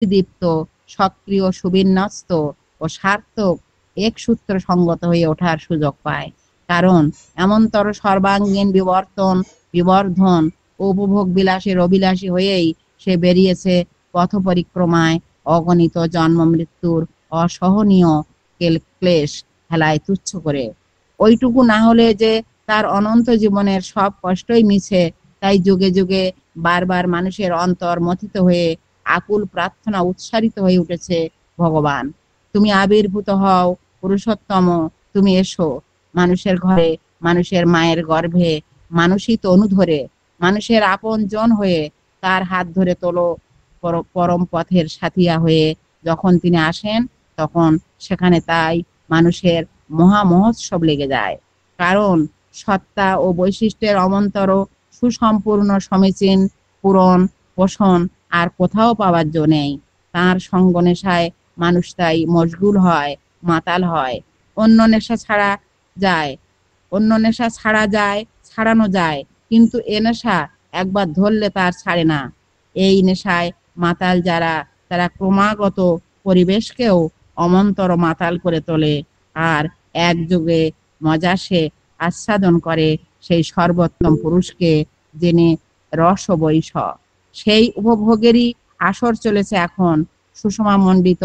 দীপ্ত, সক্রিয়, সুবিন্যস্ত ও সার্থক এক সূত্র সঙ্গত হয়ে ওঠার সুযোগ পায়। কারণ এমনতর সর্বাঙ্গীন বিবর্ধন ও উপভোগ বিলাসের অভিলাষী হয়েই সে বেরিয়েছে পথ পরিক্রমায়, অগণিত জন্ম মৃত্যুর অসহনীয় ক্লেশ হেলায় তুচ্ছ করে। ওইটুকু না হলে যে তার অনন্ত জীবনের সব কষ্টই মিছে, তাই যুগে যুগে বারবার মানুষের অন্তর মথিত হয়ে আকুল প্রার্থনা উচ্চারিত হয়ে উঠেছে, ভগবান তুমি আবির্ভূত হও, পুরুষোত্তম তুমি এসো মানুষের ঘরে, মানুষের মায়ের গর্ভে, মানুষই তনু ধরে, মানুষের আপন জন হয়ে তার হাত ধরে তোলো পরম পথের সাথিয়া হয়ে। যখন তিনি আসেন তখন সেখানে তাই মানুষের মহা মহোৎসব লেগে যায়। কারণ সত্তা ও বৈশিষ্ট্যের অমন্তর সুসম্পূর্ণ সমীচীন পূরণ পোষণ আর কোথাও পাওয়ার জো নেই। তাঁর সঙ্গ নেশায় মানুষ তাই মশগুল হয়, মাতাল হয়। অন্য নেশা ছাড়া যায়, অন্য নেশা ছাড়া যায়, ছাড়ানো যায়, কিন্তু এ নেশা একবার ধরলে তার ছাড়ে না। এই নেশায় মাতাল যারা, তারা ক্রমাগত পরিবেশকেও অমন্তর মাতাল করে তোলে, আর একযোগে মজা সে আস্বাদন করে সেই সর্বোত্তম পুরুষকে, জেনে রস বৈশ। সেই উপভোগেরই আসর চলেছে এখন। সুষমা মণ্ডিত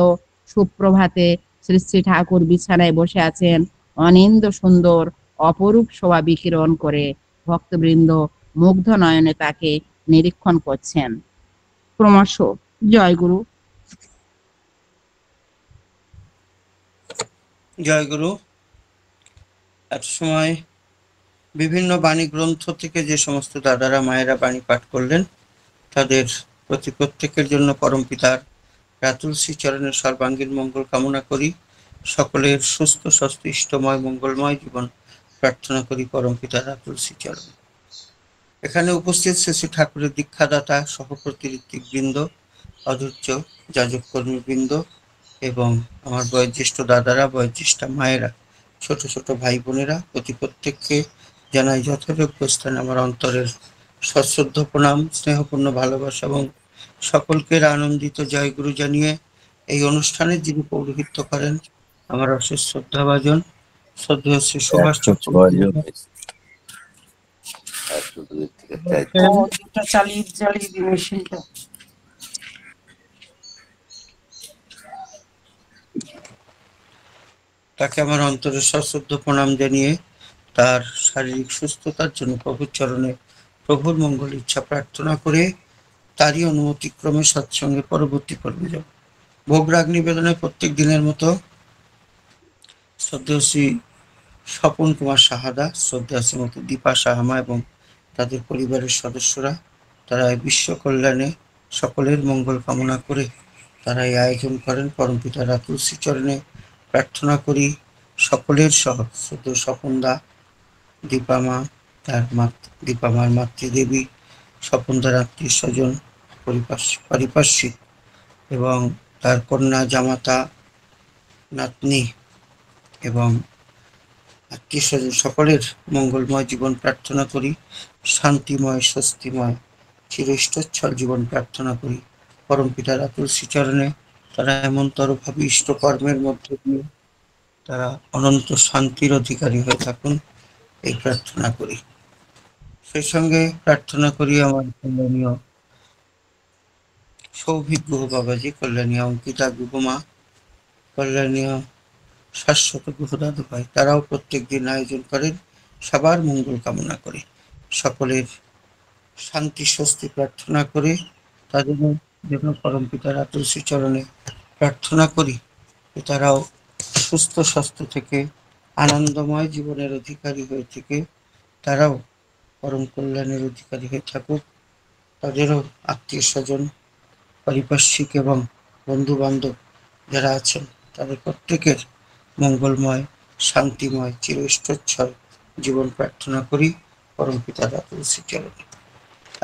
সুপ্রভাতে শ্রী শ্রী ঠাকুর বিছানায় বসে আছেন, অনিন্দ সুন্দর অপরূপ শোভা বিকিরণ করে। ভক্তবৃন্দ মুগ্ধ নয়নে তাকে নিরীক্ষণ করছেন। ক্রমশ জয়গুরু। জয়গুরু। এক সময় বিভিন্ন বাণী গ্রন্থ থেকে যে সমস্ত দাদারা মায়েরা বাণী পাঠ করলেন, তাদের প্রতি প্রত্যেকের জন্য পরমপিতার রাতুল শ্রীচরণের সর্বাঙ্গীন মঙ্গল কামনা করি। সকলের সুস্থ স্বাস্থ্য ইষ্টময় মঙ্গলময় জীবন প্রার্থনা করি পরমপিতার রাতুল শ্রীচরণ। এখানে উপস্থিত শ্রী শ্রী ঠাকুরের দীক্ষাদাতা সহপ্রতি ঋত্বিকবৃন্দ, অধৈর্য যাজক কর্মীবৃন্দ এবং আমার বয়োজ্যেষ্ঠ দাদারা, বয়োজ্যেষ্ঠ মায়েরা, ছোট ছোট ভাই বোনেরা, প্রতি প্রত্যেককে জানাই যথাযোগ্য স্থানে আমার অন্তরের সশ্রদ্ধ প্রণাম, স্নেহপূর্ণ ভালোবাসা এবং সকলকে আনন্দিত জয়গুরু জানিয়ে এই অনুষ্ঠানে যিনি পৌরোহিত্য করেন আমার অশেষ শ্রদ্ধাভাজন শ্রদ্ধেয় শ্রী সুভাষ চক্রবর্তী। তাকে আমার অন্তরের সশ্রদ্ধ প্রণাম জানিয়ে তার শারীরিক সুস্থতার জন্য প্রভুর চরণে প্রভুর মঙ্গল ইচ্ছা প্রার্থনা করে তারই অনুমতিক্রমে সৎসঙ্গে পরবর্তী পর্বে যাব। ভোগ রাগ নিবেদনে প্রত্যেক দিনের মতো শ্রদ্ধেয় শ্রী স্বপন কুমার সাহাদা, শ্রদ্ধেয় শ্রীমতী দীপা সাহামা এবং তাদের পরিবারের সদস্যরা, তারা বিশ্ব কল্যাণে সকলের মঙ্গল কামনা করে তারা এই আয়োজন করেন। পরমপিতা রাতুল শ্রীচরণে প্রার্থনা করি সকলের সহ শ্রদ্ধেয় স্বপনদা, দীপামা, তার দীপামার মাতৃদেবী, স্বপনদার আত্মীয় স্বজন, পারিপার্শ্বিক এবং তার কন্যা, জামাতা, নাতনি এবং আত্মীয় স্বজন সকলের মঙ্গলময় জীবন প্রার্থনা করি। শান্তিময়, স্বস্তিময়, চিরষ্টচ্ছল জীবন প্রার্থনা করি পরমপিতা রাতুল শ্রীচরণে। তারা এমনতর ভাবে ইষ্ট কর্মের মধ্যে দিয়ে তারা অনন্ত শান্তির অধিকারী হয়ে থাকুন, এই প্রার্থনা করি। সেই সঙ্গে প্রার্থনা করি আমার কল্যাণীয় সৌভিক গুহ বাবাজি, কল্যাণীয় অঙ্কিতা গুহমা, কল্যাণীয় শাশ্বত গুহ দাদু ভাই, তারাও প্রত্যেক দিন আয়োজন করেন। সবার মঙ্গল কামনা করে সকলের শান্তি স্বস্তি প্রার্থনা করে তাদের জন্য পরমপিতা রাতুল শ্রীচরণে প্রার্থনা করি তারাও সুস্থ স্বাস্থ্য থেকে আনন্দময় জীবনের অধিকারী হয়ে থেকে তারাও পরম কল্যাণের অধিকারী হয়ে থাকুক। তাদেরও আত্মীয় স্বজন, পারিপার্শ্বিক এবং বন্ধু বান্ধব যারা আছেন তাদের প্রত্যেকের মঙ্গলময়, শান্তিময়, চিরস্থচ্ছল জীবন প্রার্থনা করি পরমপিতা রাতুল শ্রীচরণে।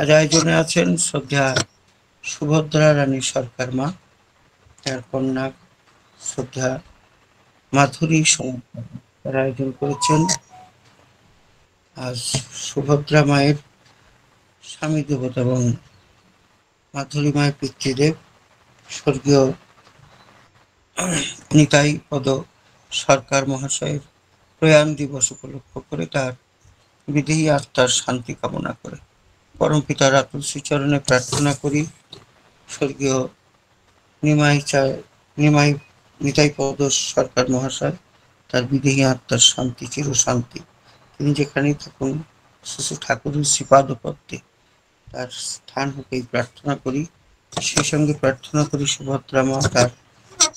আজ আয়োজনে আছেন শ্রদ্ধা সুভদ্রা রানী সরকার মা, তার কন্যা শ্রদ্ধা মাধুরী সরকার, তারা আয়োজন করেছেন। আজ সুভদ্রা মায়ের স্বামী দেবতা এবং মাধুরী মায়ের পিতৃদেব স্বর্গীয় নিতাই পদ সরকার মহাশয়ের প্রয়াণ দিবস উপলক্ষ করে তার বিদেহী আত্মার শান্তি কামনা করে পরম পিতার আতুল শ্রীচরণে প্রার্থনা করি স্বর্গীয় নিমাই নিতাই পদ সরকার মহাশয় তার বিদেহী আত্মার শান্তি চির শান্তি, তিনি যেখানেই থাকুন শ্রী ঠাকুরের শ্রীপাদ পদ্মে তার স্থান হোক এই প্রার্থনা করি। সেই সঙ্গে প্রার্থনা করি সুভদ্রা মা, তার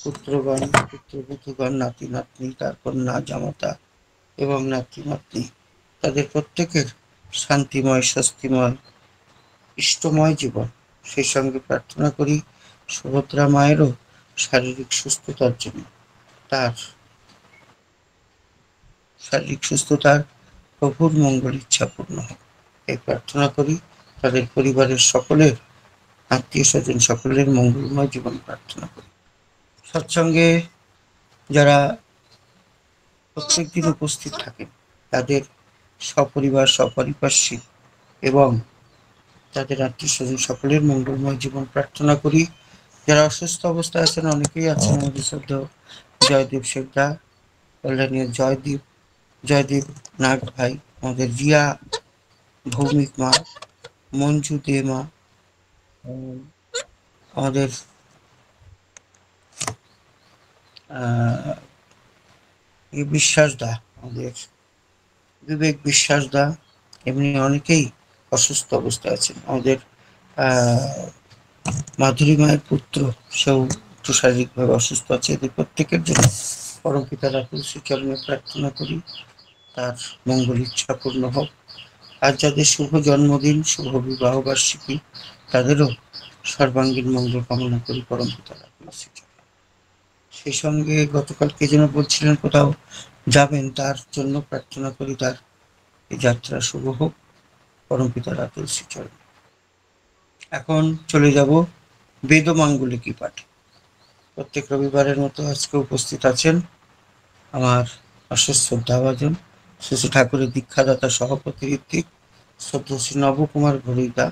পুত্রগণ পুত্রবধূগণ, নাতি নাতনি, তার কন্যা জামাতা এবং নাতি নাতনি, তাদের প্রত্যেকের শান্তিময় স্বস্তিময় ইষ্টময় জীবন। সেই সঙ্গে প্রার্থনা করি সুভদ্রা মায়েরও শারীরিক সুস্থতার জন্য, তার শারীরিক সুস্থতার প্রভুর মঙ্গল ইচ্ছা পূর্ণ হোক এই প্রার্থনা করি। তাদের পরিবারের সকলের আত্মীয় স্বজন সকলের মঙ্গলময় জীবন প্রার্থনা করি। সৎসঙ্গে যারা প্রত্যেক দিন উপস্থিত থাকেন তাদের সপরিবার সপরিপার্শ্বিক এবং তাদের আত্মীয় স্বজন সকলের মঙ্গলময় জীবন প্রার্থনা করি। যারা অসুস্থ অবস্থায় আছেন, অনেকেই আছেন, আমাদের শ্রদ্ধেয় জয়দেব শেখদা, কল্যাণীয় জয়দেব নাগ ভাই, আমাদের রিয়া ভৌমিক মা, মঞ্জু দে মা, আমাদের বিশ্বাস দা, আমাদের বিবেক বিশ্বাস দা, এমনি অনেকেই অসুস্থ অবস্থায় আছেন। আমাদের মাধুরী মায়ের পুত্র, সেও একটু শারীরিকভাবে অসুস্থ আছে। এদের প্রত্যেকের জন্য পরম পিতার আতুল শ্রীচরণে প্রার্থনা করি তার মঙ্গল ইচ্ছা পূর্ণ হোক। আর যাদের শুভ জন্মদিন, শুভ বিবাহ বার্ষিকী, তাদেরও সর্বাঙ্গীন মঙ্গল কামনা করি পরম পিতার আতুল শ্রীচরণে। সেই সঙ্গে গতকাল কে যেন বলছিলেন কোথাও যাবেন, তার জন্য প্রার্থনা করি তার এই যাত্রা শুভ হোক পরম পিতার আতুল শ্রীচরণে। এখন চলে যাব বেদমাঙ্গলিকী পাঠে। প্রত্যেক রবিবারের মতো আজকে উপস্থিত আছেন আমার অশেষ শ্রদ্ধাভাজন শ্রী ঠাকুরের দীক্ষাদাতা সভাপতি ঋত্বিক, শ্রদ্ধা শ্রী নবকুমার ঘড়িদা,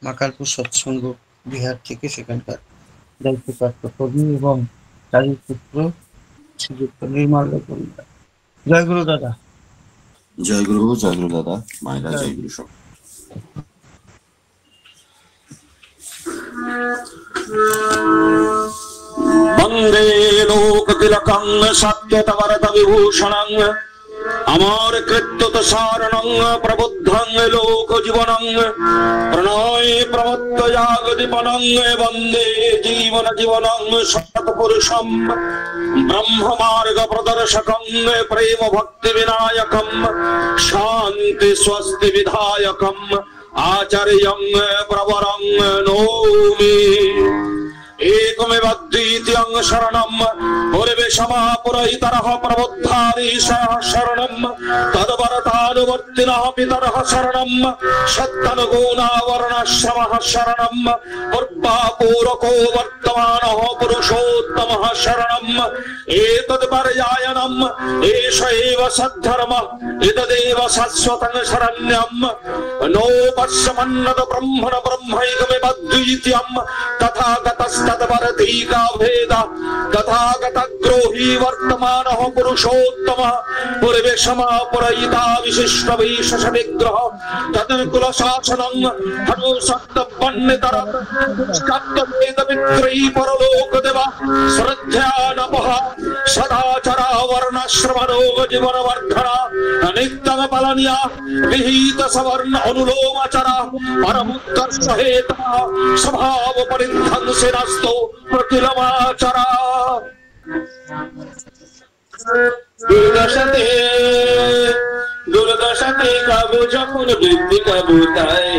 মাকালপুর সৎসঙ্গ বিহার থেকে সেখানকার দায়িত্বপ্রাপ্ত কর্মী, এবং তারই পুত্র শ্রীযুক্ত নির্মল ঘড়িদা। জয় গুরু দাদা। জয় গুরু দাদা, মায়েরা জয় গুরু সব। বন্দে লোক তিলকং সত্যতমরত বিভূষণং আমার কৃত্যত সারণং প্রবুদ্ধং লোক জীবনং প্রণয় প্রমত্ত জাগদীপনং বন্দে জীবন জীবনং সৎপুরুষম ব্রহ্মমার্গ প্রদর্শকং প্রেম ভক্তি বিনায়কম শান্তি স্বস্তি বিধায়কম আচার্যং প্রবরং নৌমি। एकमेव द्वितीयं शरणं परिवेशमापुरहितरः प्रबुद्धारीशः शरणं तद्वरतानुवर्तिनः पितरः शरणं सत्तनुगुणावर्णाश्रमः शरणं पूर्वापूरको वर्तमानः पुरुषोत्तमः शरणं एतद्पर्यायनम् एष एव सद्धर्मः एतदेव शाश्वतं शरण्यं नोपश्यमन्नद ब्रह्मण ब्रह्मैकमेव द्वितीयं तथागतस्तद्वरतीका भेद तथागतग्रोही वर्तमानः पुरुषोत्तमः पूर्वेशमापुरयिता विशिष्टविशेष विग्रह तदनुकूल शासनं हनुसप्तपन्नितर स्कन्दवेदविग्रही परलोकदेव श्रद्धानपः सदाचरा वर्णाश्रमरोग जीवनवर्धना नित्यमपलनीया विहित सवर्ण अनुलोमाचरा परमुत्कर्षहेतः स्वभाव परिध्वंसिनस्तो प्रतिलमाचरा। দুর্দশাতে কাবু যখন বৃদ্ধি কাবুতায়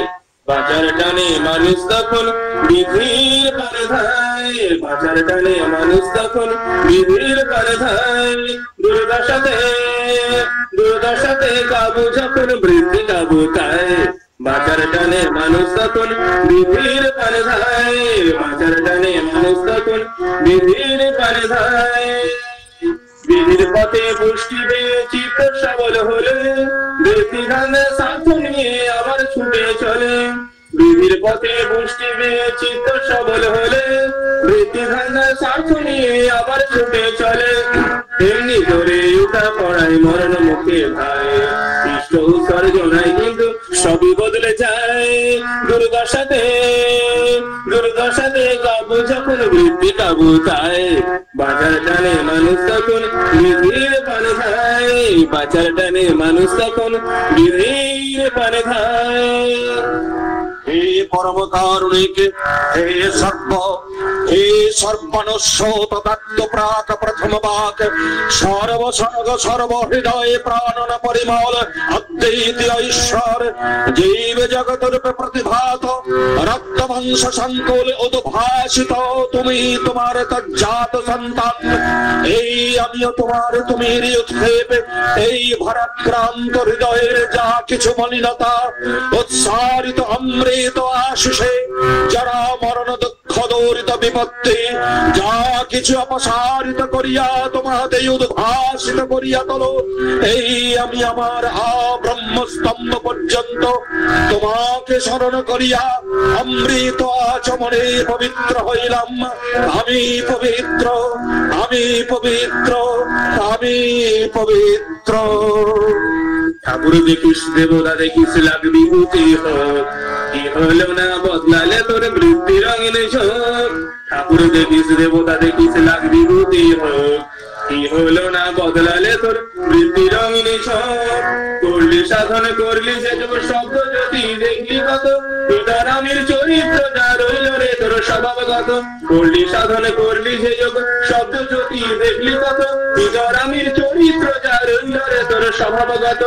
বাজার টানে মানুষ তখন বিধির পারধায় বাজার টানে মানুষ তখন বিধির পারধায় দুর্দশাতে কাবু যখন বৃদ্ধি কাবুতায় বাজার টানে মানুষ তখন বিধির পারধায় বাজার টানে মানুষ তখন বিধির পারধায় বিধির পথে পুষ্টি পেয়ে চিত্ত সবল হলে বেশি ধানে সাথ নিয়ে আবার ছুটে চলে বিধির পথে পুষ্টি পেয়ে চিত্ত সবল হলে বৃত্তি ধান্দা স্বার্থ নিয়ে আবার ছুটে চলে তেমনি করে উঠা পড়ায় মরণ মুখে ভাই ইষ্ট উৎসর্জনায় কিন্তু সবই বদলে যায় দুর্দশাতে কাবু যখন বৃত্তি কাবু তাই বাজার টানে মানুষ তখন বিধির পানে খায় বাজার টানে মানুষ তখন বিধির পানে খায় হে পরম কারুণিক হে সর্বনস্য তত্ত্ব প্রাক প্রথম বাক সর্বসর্গ সর্বহৃদয় প্রাণন পরিমল অদ্বিতীয় ঈশ্বর জীব জগৎ রূপে প্রতিভাত রক্ত মাংস সংকুল উদ্ভাসিত তুমি তোমার তজ্জাত সন্তান এই আমিও তোমার তুমির উৎক্ষেপ এই ভারাক্রান্ত হৃদয়ের যা কিছু মলিনতা উৎসারিত অমৃত আশিসে যারা মরণ দুঃখ দৌরিত বিপত্তি যা কিছু অপসারিত করিয়া তোমাতে উদ্ভাসিত করিয়া তোলো এই আমি আমার ব্রহ্মস্তম্ভ পর্যন্ত তোমাকে স্মরণ করিয়া অমৃত আচমনে পবিত্র হইলাম আমি পবিত্র আমি পবিত্র আমি পবিত্র ঠাকুর দেখিস দেবতা দেখিস লাগবি বিভূতি হোক কি হলো না বদলালে তোর বৃত্তি রঙিন শোক ঠাকুর দেখিস দেবতা দেখিস লাগবি বিভূতি হোক কি হলো না বদলালে তোর বৃত্তি রঙিন শোক করলি সাধন করলি সে যুগ শব্দ জ্যোতি দেখলি কত সীতারামের চরিত্র যা রইল রে তোর স্বভাবগত করলি সাধন করলি সে যুগ শব্দ জ্যোতি দেখলি কত সীতারামের চরিত্র যা রইল রে তোর স্বভাবগত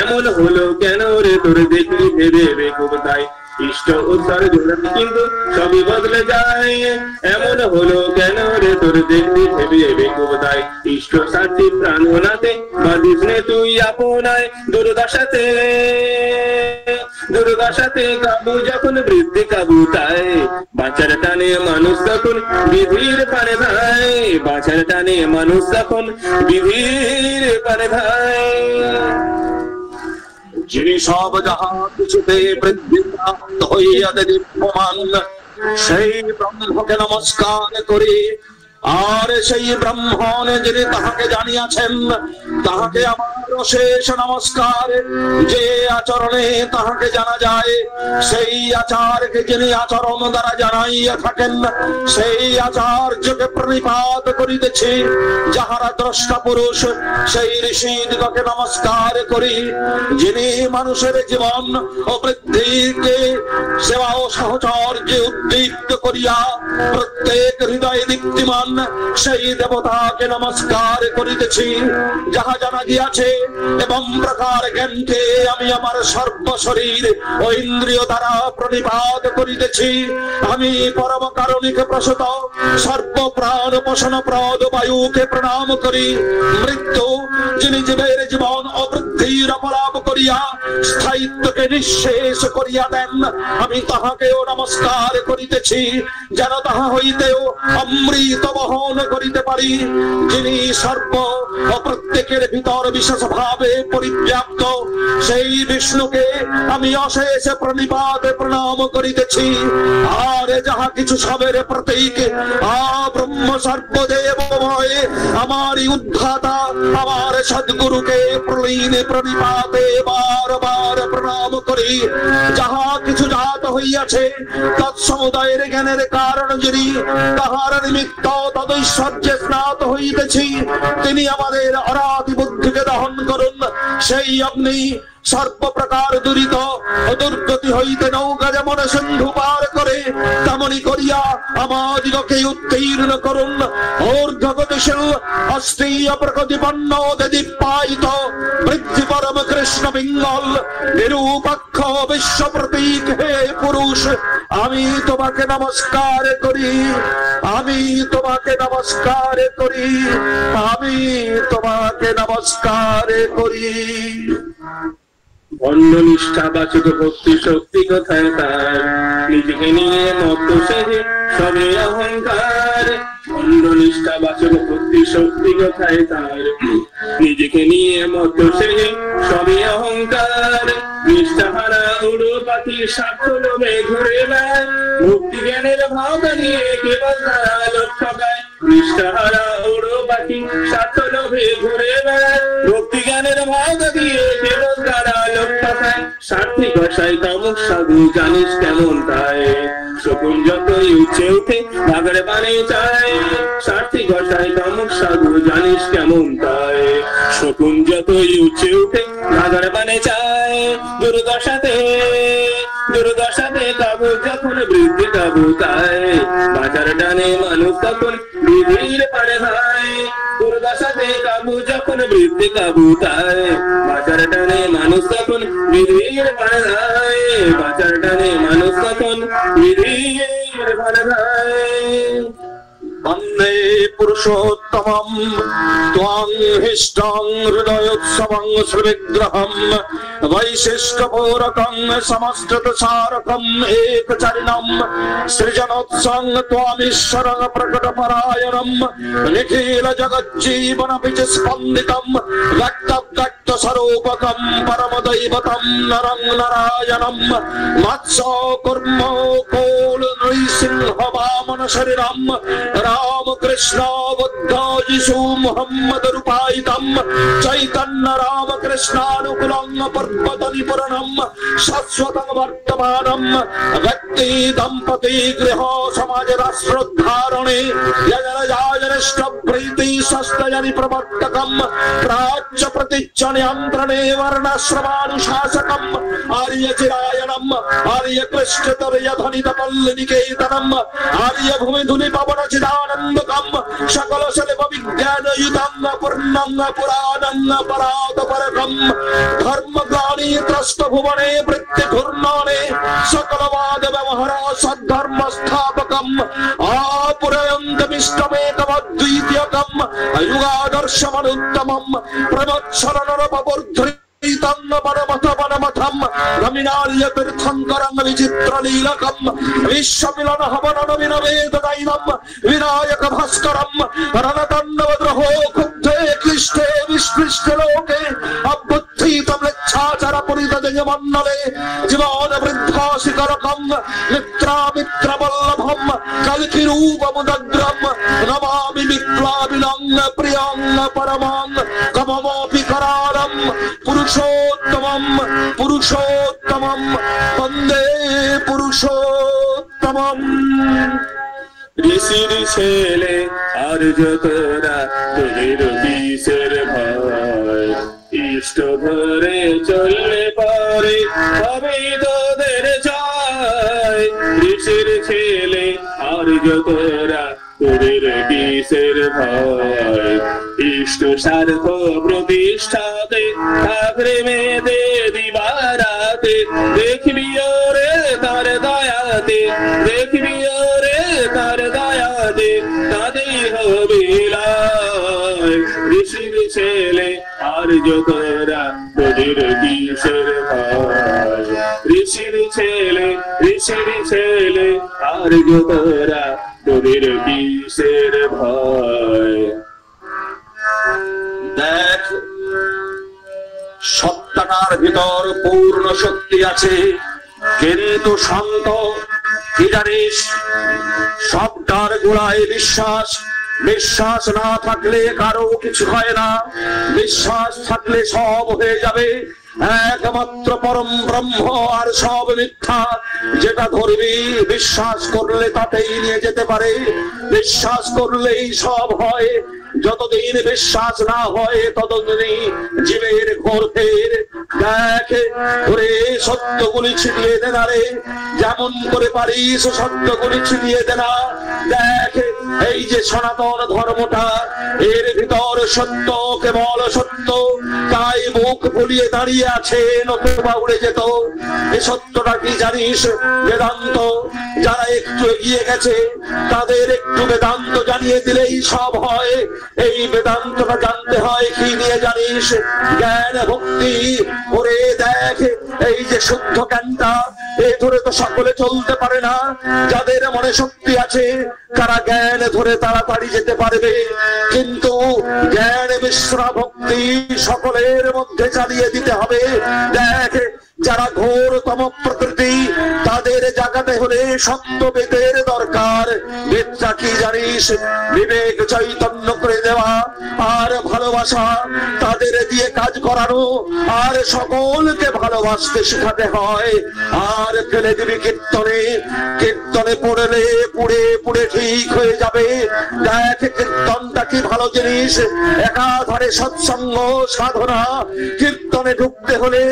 এমন হলো কেন রে তোর দেখলি ভেবে বেকুব তাই ইষ্ট উৎসর্জন কিন্তু সবই বদলে যায় এমন হলো কেন রে তোর দেখলি ভেবে বেকুব তাই ইষ্ট সাথী প্রাণ হোনাতে বাঁধিস নে তুই আপনায় দুর্দশাতে কাবু যখন বৃদ্ধি কাবু তাই বাঁচার টানে মানুষ তখন বিধির পানে ভাই বাঁচার টানে মানুষ তখন বিধির পানে ভাই যিনি সব যাহা কিছুতে বৃদ্ধি প্রাপ্ত হইয়া দিব্যমান সেই ব্রহ্মকে নমস্কার করি আর সেই ব্রাহ্মণ যিনি তাহাকে জানিয়াছেন তাহাকে আমার অশেষ নমস্কার যে আচরণে তাহাকে জানা যায় সেই আচারকে যিনি আচরণ দ্বারা জানাইয়া থাকেন সেই আচার্যকে প্রণিপাত করিতেছি যাহারা দ্রষ্টা পুরুষ সেই ঋষিদিগকে নমস্কার করি যিনি মানুষের জীবন ও বৃদ্ধিকে সেবা ও সাহচর্যে উদ্দীপ্ত করিয়া প্রত্যেক হৃদয়ে দীপ্তিমান সেই দেবতাকে নমস্কার করিতেছি যাহা জানা গিয়াছে এবং প্রকার জ্ঞানকে আমি আমার সর্বশরীর ও ইন্দ্রিয় দ্বারা প্রণিপাত করিতেছি আমি পরম কারণিক প্রসূত সর্বপ্রাণ পোষণ প্রদ বায়ুকে প্রণাম করি মৃত্যু যিনি জীবের জীবন ও বৃদ্ধির অপলাপ করিয়া স্থায়িত্বকে নিঃশেষ করিয়া দেন আমি তাহাকেও নমস্কার করিতেছি যেন তাহা হইতেও অমৃত বহন করিতে পারি যিনি সর্ব ও প্রত্যেকের ভিতর বিশেষ ভাবে পরিব্যাপ্ত সেই বিষ্ণুকে আমি অশেষ প্রণিপাতে প্রণাম করিতেছি আর যাহা কিছু সবের প্রতীক ব্রহ্ম সর্বদেবময় আমারই উদ্ধাতা আমার সদ্গুরুকে প্রলীন প্রণিপাতে বারবার প্রণাম করি যাহা কিছু জাত হইয়াছে তৎসমুদয়ের জ্ঞানের কারণ যিনি তাহার নিমিত্ত তদৈশ্বর্যে স্নাত হইতেছি তিনি আমাদের অরাধি বুদ্ধিকে দহন করুন সেই অগ্নি সর্বপ্রকার দুরিত ও দুর্গতি হইতে নৌকা যেমন সিন্ধু পার করে তেমনি করিয়া আমাদিগকে উত্তীর্ণ করুন ঊর্ধ্বগতিশীল অস্ত্রীয় প্রকৃতিপন্ন দীপায়িত বৃদ্ধি পরম কৃষ্ণ পিঙ্গল নিরূপাক্ষ বিশ্ব প্রতীক হে পুরুষ আমি তোমাকে নমস্কার করি আমি তোমাকে নমস্কার করি আমি তোমাকে নমস্কার করি অন্য নিষ্ঠা বাচক ভক্তি শক্তি কোথায় তার নিজেকে নিয়ে মত সেজে সবে অহংকার অন্য নিষ্ঠা বাচক ভক্তি শক্তি কোথায় তার নিজেকে নিয়ে মত সেজে সবে অহংকার নিষ্ঠাহারা উড়ো পাখি স্বার্থ লোভে ঘুরে বেড়ায়, ভক্তি জ্ঞানের ভাব নিয়ে কেবল তারা লোক ঠকায়। পৃষ্ঠাহারা ওড়ো পাখি স্বার্থ লোভে ঘুরে বেড়ায়, ভক্তি জ্ঞানের ভাব দিয়ে কেবল তারা লোক ঠকায়। স্বার্থী কষাই তামুক সাধু জানিস কেমন তাই, শকুন যতই উঠে উঠে ভাগের বানে চায়। স্বার্থী কষাই তামুক সাধু জানিস কেমন তাই, শকুন যতই উঠে উঠে ভাগের বানে চায়। দুর্দশাতে কাবু যখন বৃদ্ধি কাবু তাই, বাজার ডানে মানুষ তখন বিধির পারে ভাই। দুর্দশাতে কাবু যখন বৃদ্ধি কাবু তাই, বাজার ডানে মানুষ তখন বিধির পারে ভাই। বাজার ডানে মানুষ তখন বিধির পারে ভাই। বন্দে পুরুষোত্তমম ত্বাং হিষ্টং হৃদয়োৎসবং শ্রীবিগ্রহম বৈশিষ্ট্যপূরকং সমস্তসারকম একচারিণম সৃজনোৎসং ত্বামীশ্বরং প্রকটপরায়ণম নিখিল জগজ্জীবন বীজ স্পন্দিতম ব্যক্ত স্বরূপকম পরমদৈবতম নরং নারায়ণম মৎস্য কুর্ম কোল নৃসিংহ বামন শরীরম राम कृष्ण बुद्ध यीशु मोहम्मद रूपायितम चैतन्य राम कृष्णानुकुलं पर्वतनिपुरणं शाश्वतं वर्तमानं व्यक्ति दंपति गृह समाज राष्ट्रोद्धारणे यजनजायनिष्ठ प्रीति सस्तयनि प्रवर्तकं प्राच्य प्रतिच्छ नियन्त्रणे वर्णाश्रमानुशासकं आर्यचिरायणं आर्यकृष्णतर्य धनित पल्लनिकेतनं आर्यभूमि धुनि पवन चिदानन्दकं सकल सर्व विज्ञान युतं पूर्णं पुराणं परात्परकं धर्म ग्लानि त्रस्त भुवने वृत्ति घूर्णने सकलवाद व्यवहार सद्धर्म स्थापकं आपुरयन्तमिष्टमेकमद्वितीयकं युगादर्शमनुत्तमं प्रवत्सरनरपवर्धृ रमिनार्य तीर्थंकरं विचित्रलीलकं विश्वमिलन हवन विनवेददैवं विनायक भास्करं रणताण्डवद्रहो खुब्धे क्लिष्टे विस्पृष्टे लोके अबुद्धितं लच्छाचर पुरितजयमण्डले जीवन वृद्धाशिखरकं मित्रामित्रवल्लभं कल्किरूपमुदग्रं नमामि विप्लाविनं प्रियं परमं कममोऽपि करारं पुरुषोत्तमं वन्दे पुरुषोत्तमं। ঋষির ছেলে আর যতরা তোদের কিসের ভয়, ইষ্ট ধরে চললে পারে হবে তোদের জয়। ঋষির ছেলে আর যতরা তোদের কিসের ভয়, ইষ্ট স্বার্থ প্রতিষ্ঠাতে থাকরে মেয়েদে দিবারাতে। দেখবি ওরে তার দয়াতে, দেখবি ওরে তার দয়াতে, তাদের হবে লয়। ঋষির ছেলে আর যতরা তোদের কিসের ভয়, ঋষির ছেলে আর যতরা তোদের কিসের ভয়। দেখ সত্তাটার ভিতর পূর্ণ শক্তি আছে, কিন্তু শান্ত কি জানিস, সবটার গোড়ায় বিশ্বাস। বিশ্বাস না থাকলে কারো কিছু হয় না, বিশ্বাস থাকলে সব হয়ে যাবে। একমাত্র পরম ব্রহ্ম, আর সব মিথ্যা। যেটা ধরবি বিশ্বাস করলে তাতেই নিয়ে যেতে পারে, বিশ্বাস করলেই সব হয়। যতদিন বিশ্বাস না হয় ততদিনই জীবের ঘোর ফের। দেখ ওরে সত্যগুলি ছিটিয়ে দে না রে, যেমন করে পারিস সত্যগুলি ছিটিয়ে দে না। দেখ এই যে সনাতন ধর্মটা, এর ভিতর সত্য, কেবল সত্য, তাই মুখ ফুলিয়ে দাঁড়িয়ে আছে, নতুবা উড়ে যেত। এই সত্যটা কি জানিস? বেদান্ত। যারা একটু এগিয়ে গেছে তাদের একটু বেদান্ত জানিয়ে দিলেই সব হয়। এই বেদান্তটা জানতে হয় কি নিয়ে জানিস? জ্ঞান ভক্তি। ওরে দেখ এই যে শুদ্ধ জ্ঞানটা, এ ধরে তো সকলে চলতে পারে না। যাদের মনে শক্তি আছে তারা জ্ঞান ধরে তাড়াতাড়ি যেতে পারবে, কিন্তু জ্ঞান মিশ্রা ভক্তি সকলের মধ্যে চালিয়ে দিতে হবে। দেখ যারা ঘোরতম প্রকৃতি, তাদের জাগাতে হলে সত্যবেদের দরকার। বেদটা কি জানিস? বিবেক চৈতন্য করে দেওয়া আর ভালোবাসা, তাদের দিয়ে কাজ করানো আর সকলকে ভালোবাসতে শেখাতে হয়। আর ফেলে দিবি কীর্তনে, কীর্তনে পড়লে পুড়ে পুড়ে ঠিক হয়ে যাবে। দেখ কীর্তনটা কি ভালো জিনিস, একাধারে সৎসঙ্গ সাধনা। কীর্তনে ঢুকতে হলে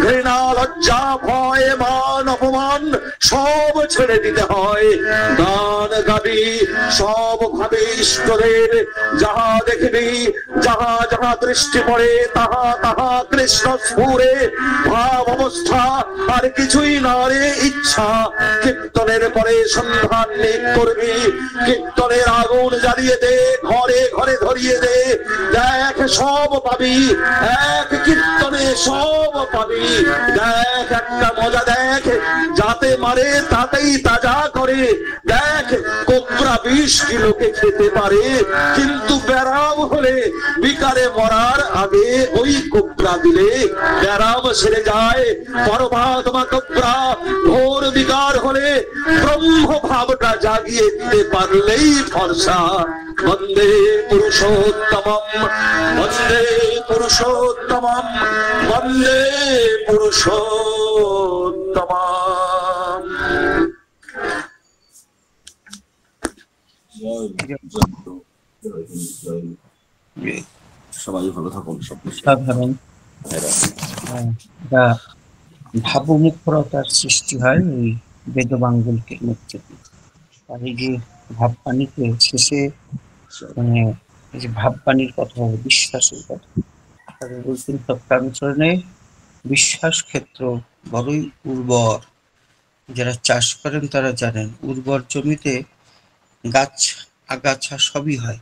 ঘৃণা, লজ্জা, ভয়, মান, অপমান সব ছেড়ে দিতে হয়। গান গাবি সব ভাবে ইষ্টদের, যাহা দেখবি, যাহা যাহা দৃষ্টি পড়ে, তাহা তাহা কৃষ্ণ স্ফুরে। ভাব অবস্থা আর কিছুই না রে ইচ্ছা। কীর্তনের পরে সন্ধান নিক করবি, কীর্তনের আগুন জ্বালিয়ে দে, ঘরে ঘরে ধরিয়ে দে। দেখ সব পাবি, এক কীর্তনে সব পাবি। দেখ একটা মজা দেখ, যাতে মারে তাতেই তাজা করে। দেখ কোবরা 20 কিলোকে খেতে পারে, কিন্তু ব্যারাম হলে বিকারে মরার আগে ওই কোবরা দিলে ব্যারাম সেরে যায়। পরমাত্মা কোবরা ঘোর বিকার হলে ব্রহ্ম ভাবটা জাগিয়ে দিতে পারলেই ফর্সা। বন্দে পুরুষোত্তমম, বন্দে পুরুষোত্তমম, বন্দে পুরুষোত্তমম। সবাই ভালো থাকুন। সব সাধারণ ভাবমুখরতার সৃষ্টি হয় ওই বেদবাঙ্গুলকের মধ্যে। আর এই যে ভাবপানিকে শেষে মানে এই যে ভাবপানির কথা হবে, বিশ্বাসের কথা, তাদের বলছেন সত্যানুসরণে বিশ্বাস ক্ষেত্র বড়ই উর্বর। যারা চাষ করেন তারা জানেন, উর্বর জমিতে গাছ আগাছা সবই হয়,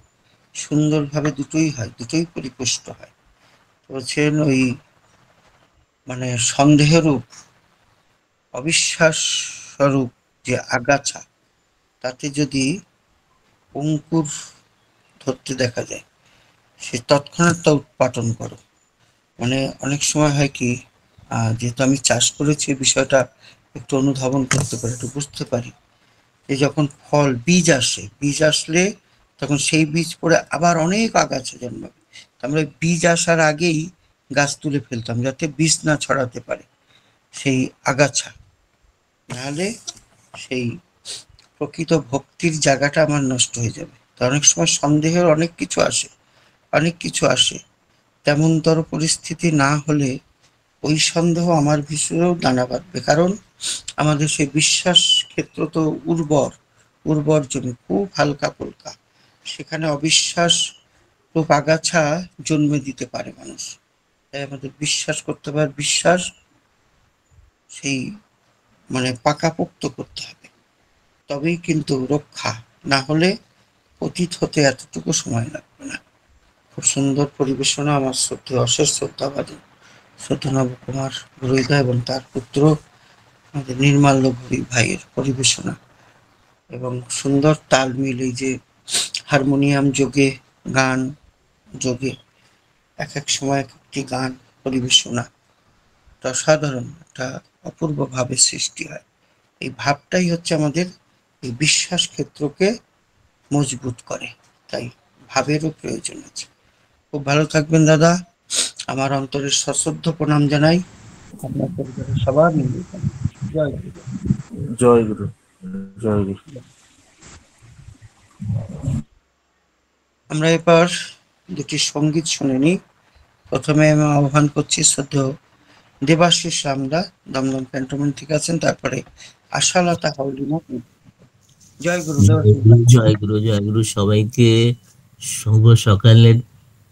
সুন্দরভাবে দুটোই হয়, দুটোই পরিপুষ্ট হয়। বলছেন ওই মানে সন্দেহরূপ, অবিশ্বাস স্বরূপ যে আগাছা, তাতে যদি অঙ্কুর ধরতে দেখা যায়, সে তৎক্ষণাৎ তা উৎপাটন করো। মানে অনেক সময় হয় কি, যেহেতু আমি চাষ করেছি বিষয়টা একটু অনুধাবন করতে পারি, একটু বুঝতে পারি যে যখন ফল বীজ আসে, বীজ আসলে তখন সেই বীজ পড়ে আবার অনেক আগাছা জন্মাবে। আমরা বীজ আসার আগেই গাছ তুলে ফেলতাম যাতে বীজ না ছড়াতে পারে সেই আগাছা, নাহলে সেই প্রকৃত ভক্তির জায়গাটা আমার নষ্ট হয়ে যাবে। তো অনেক সময় সন্দেহের অনেক কিছু আসে, তেমনতর পরিস্থিতি না হলে ওই সন্দেহ আমার ভিতরেও দানা বাঁধবে। কারণ আমাদের সেই বিশ্বাস ক্ষেত্র তো উর্বর জমি, খুব হালকা পলকা, সেখানে অবিশ্বাস রূপ আগাছা জন্মে দিতে পারে মানুষ। তাই আমাদের বিশ্বাস করতে পারে, বিশ্বাস সেই মানে পাকাপোক্ত করতে হবে, তবেই কিন্তু রক্ষা, না হলে অতীত হতে এতটুকু সময় লাগবে না। খুব সুন্দর পরিবেশনা, আমার অশেষ শ্রদ্ধাবাদী শ্রদ্ধা নবকুমার বরুইদা এবং তার পুত্র আমাদের নির্মাল্য ভাইয়ের পরিবেশনা, এবং সুন্দর তাল মিল, এই যে হারমোনিয়াম যোগে, গান যোগে এক এক সময় এক একটি গান পরিবেশনা, অসাধারণ একটা অপূর্ব ভাবের সৃষ্টি হয়। এই ভাবটাই হচ্ছে আমাদের এই বিশ্বাস ক্ষেত্রকে মজবুত করে, তাই ভাবেরও প্রয়োজন আছে। খুব ভালো থাকবেন দাদা, আমার অন্তরের সশ্রদ্ধ প্রণাম জানাই। আপনার পরিবারের সবার মিলে জয় গুরু। জয় গুরু, জয় গুরু। আমরা এবার দুটি সঙ্গীত শুনে নিই। প্রথমে আমি আহ্বান করছি শ্রদ্ধেয় দেবাশিস রামদা, দমদম ক্যান্টনমেন্ট থেকে আছেন, তারপরে আশালতা হাউলিনা। জয় গুরু। জয় গুরু, জয় গুরু। সবাইকে শুভ সকালের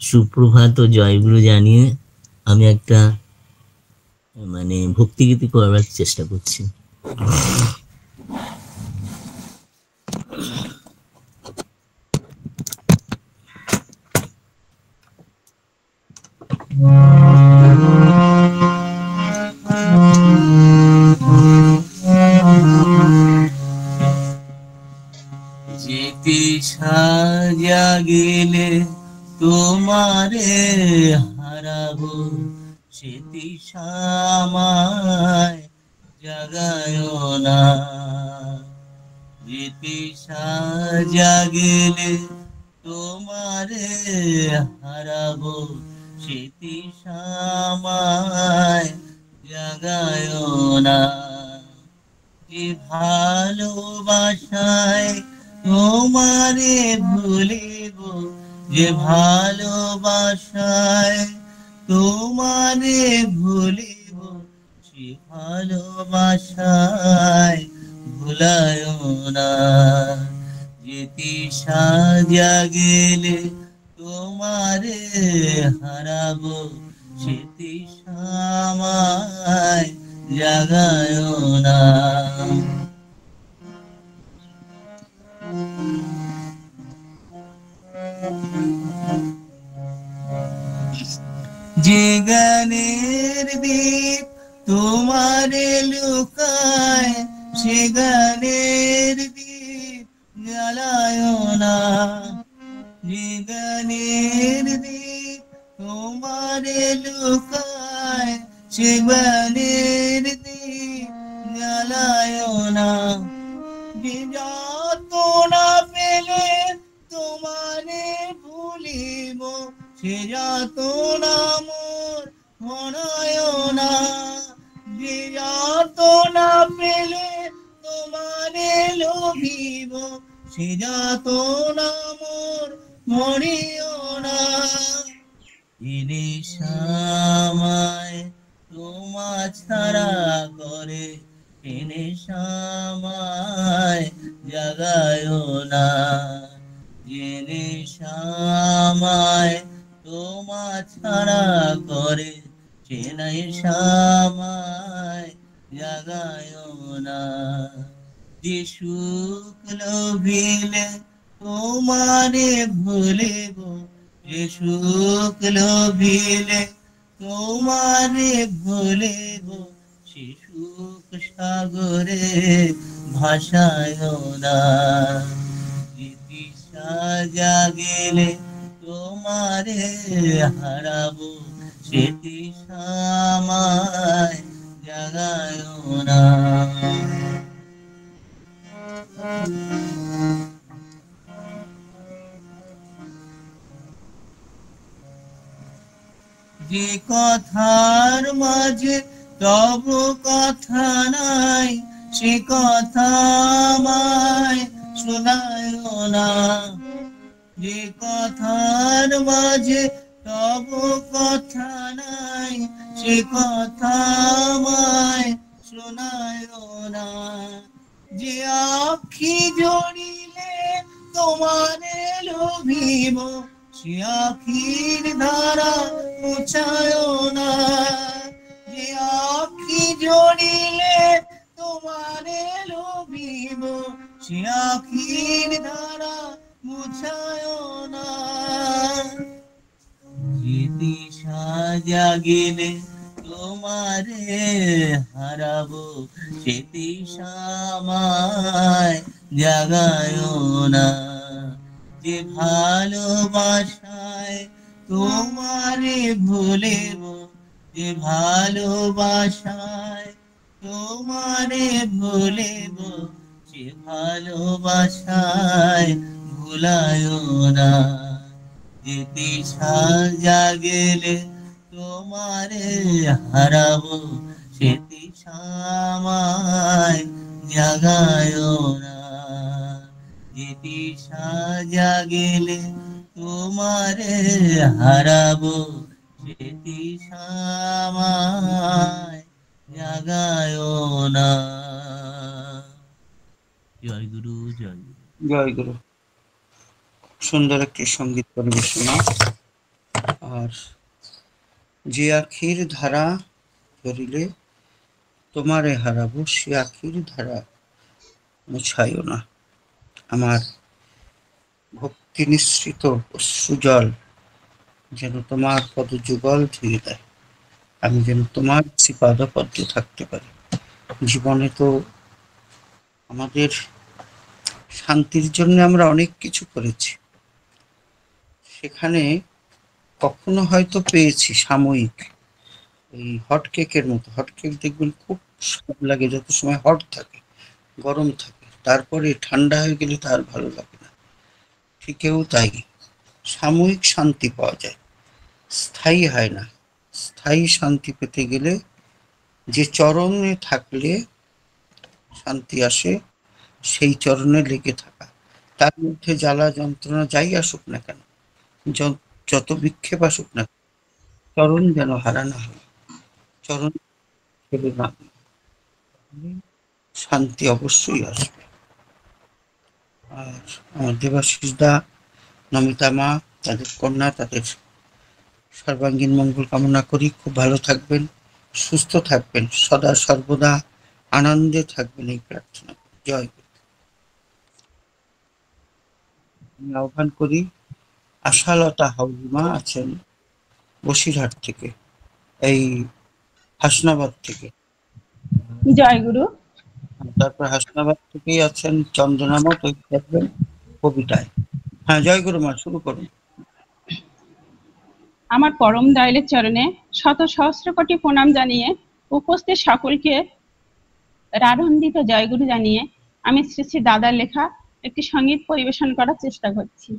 সুপ্রভাত ও জয় গুরু জানিয়ে আমি একটা মানে ভক্তিগীতি করার চেষ্টা করছি। যেতে সাজা গেলে তোমারে হারাবো, স্মৃতিশামায় জাগায় না, স্মৃতিশা জাগিলে তোমারে হারাবো, স্মৃতিশামায় জাগায় না। যে ভালোবাসায় তোমারে ভুলিব, যে ভালোবাসায় তোমারে ভুলিব, সে ভালোবাসায় ভুলায় না। স্মৃতিশা জাগিলে তোমারে হারাবো, স্মৃতিশামায় জাগায় না। যে গানের দ্বীপ তোমারে লুকায়, সে গানের দ্বীপ জ্বালায় না। যে গানের দ্বীপ তোমারে লুকায়, সে গানের দ্বীপ জ্বালায় না। যে যাতনা পেলে তোমারে ভুলিব, সে যাতনা মোর মনায় না। যে যাতনা পেলে তোমারে লোভিব, সে যাতনা মোর মরিও না। নেশামায় তোমা ছাড়া করে, নেশামায় জাগায় না। যে নেশামায় তোমা ছাড়া করে, সে নেশামায় জাগায় না। যে সুখ লোভিলে তোমারে ভুলিব, যে সুখ লোভিলে তোমারে ভুলিব, সে সুখ সাগরে ভাসায় না। স্মৃতিশা জাগিলে তোমারে হারাবো, স্মৃতিশামায় জাগায় না। যে কথার মাঝে তব কথা নাই, সে কথা আমায় শোনায় না। যে কথার মাঝে তব কথা নাই, সে কথা আমায় শোনায় না। যে আখি জড়িলে তোমারে লোভিব, সে আখির ধারা মুছায় না। যে আখি জড়িলে তোমারে লোভিব, সে আখির ধারা মুছায় না। স্মৃতিশা জাগিলে তোমারে হারাবো, স্মৃতিশামায় জাগায় না। যে ভালোবাসায় তোমারে ভুলিব, যে ভালোবাসায় তোমারে ভুলিব, সে ভালোবাসায় ভুলায় না। স্মৃতিশা জাগিলে তোমারে হারাবো, স্মৃতিশামায় জাগায় না। স্মৃতিশা জাগিলে তোমারে হারাবো, স্মৃতিশামায় জাগায় না। জয় গুরু, জয় গুরু। জয় গুরু। সুন্দর একটি সঙ্গীত পরিবেশনা। আর যে আখির ধারা ধরিলে তোমারে হারাবো, সে আখির ধারা মুছাইও না। আমার ভক্তি নিঃসৃত অশ্রুজল যেন তোমার পদযুগল ধুয়ে দেয়, আমি যেন তোমার শ্রীপাদপদ্মে থাকতে পারি। জীবনে তো আমাদের শান্তির জন্য আমরা অনেক কিছু করেছি, সেখানে কখনো হয়তো পেয়েছি সাময়িক, এই হট কেকের মতো। হট কেক দেখবেন খুব স্বাদ লাগে যত সময় হট থাকে, গরম থাকে, তারপরে ঠান্ডা হয়ে গেলে তার ভালো লাগে না। ঠিকও তাই, সাময়িক শান্তি পাওয়া যায়, স্থায়ী হয় না। স্থায়ী শান্তি পেতে গেলে যে চরণে থাকলে শান্তি আসে, সেই চরণে লেগে থাকা। তার মধ্যে জ্বালা যন্ত্রণা যাই আসুক না কেন, যত বিক্ষেপ আসুক না, চরণ যেন হারা না হয়, চরণ ছেড়ে না, শান্তি অবশ্যই আসবে। আর আমার দেবাশিস দা, নমিতা মা, তাদের কন্যা, তাদের সর্বাঙ্গীন মঙ্গল কামনা করি। খুব ভালো থাকবেন, সুস্থ থাকবেন, সদা সর্বদা আনন্দে থাকবেন, এই প্রার্থনা করি। জয় গুরু। আমি আহ্বান করি আশালতা হাউজিমা আছেন বসিরহাট থেকে, এই হাসনাবাদ থেকে। জয় গুরু। তারপর হাসনাবাদ থেকেই আছেন চন্দ্রনামত, ওই থাকবেন কবিতায়। হ্যাঁ, জয় গুরু মা, শুরু করুন। আমার পরম দয়ালের চরণে শত সহস্র কোটি প্রণাম জানিয়ে উপস্থিত সকলকে রানন্দিত জয়গুরু জানিয়ে আমি শ্রী শ্রী দাদার লেখা একটি সঙ্গীত পরিবেশন করার চেষ্টা করছি।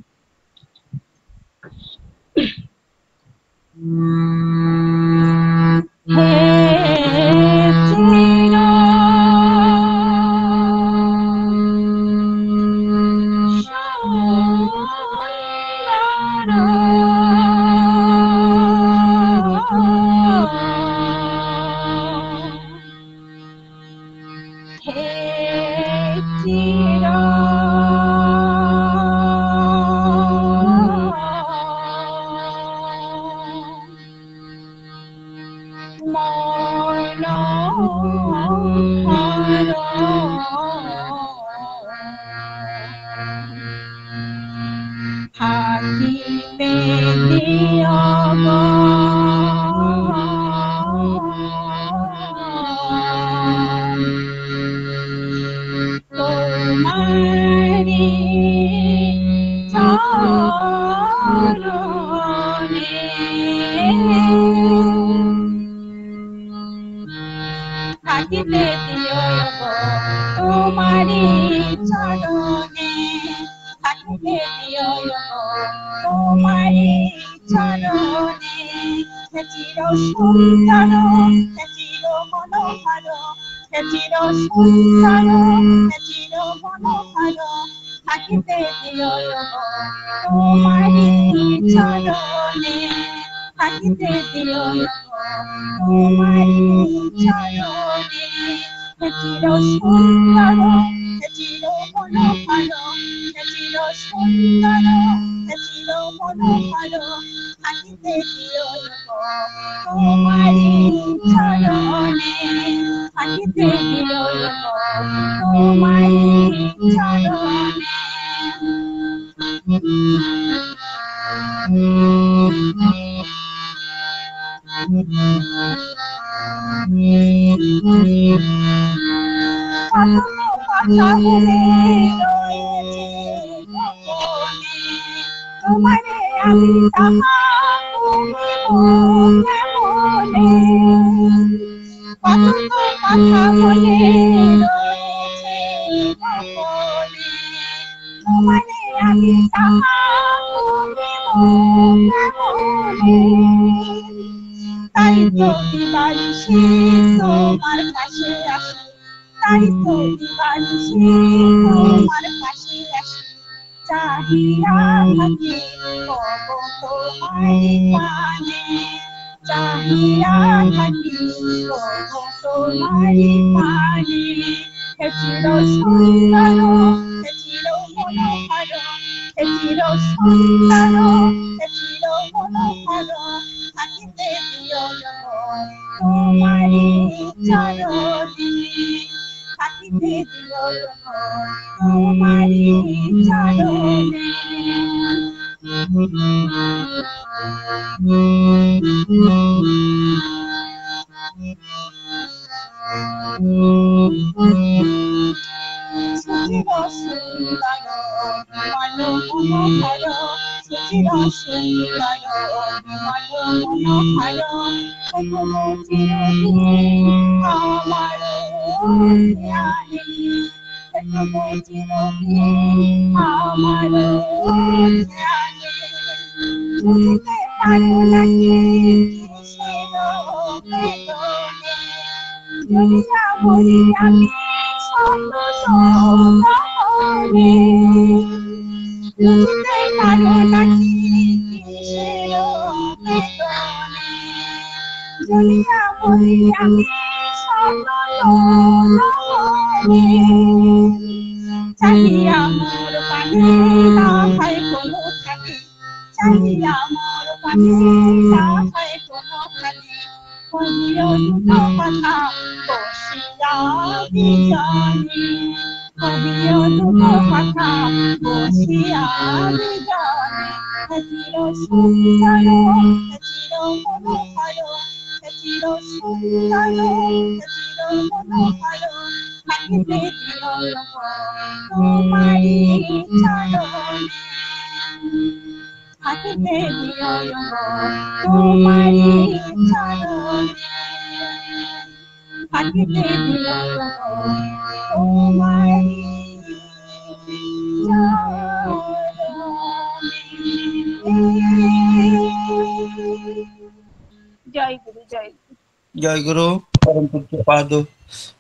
জয় গুরু, জয় গুরু। জয় গুরু। পরম পূজ্যপাদ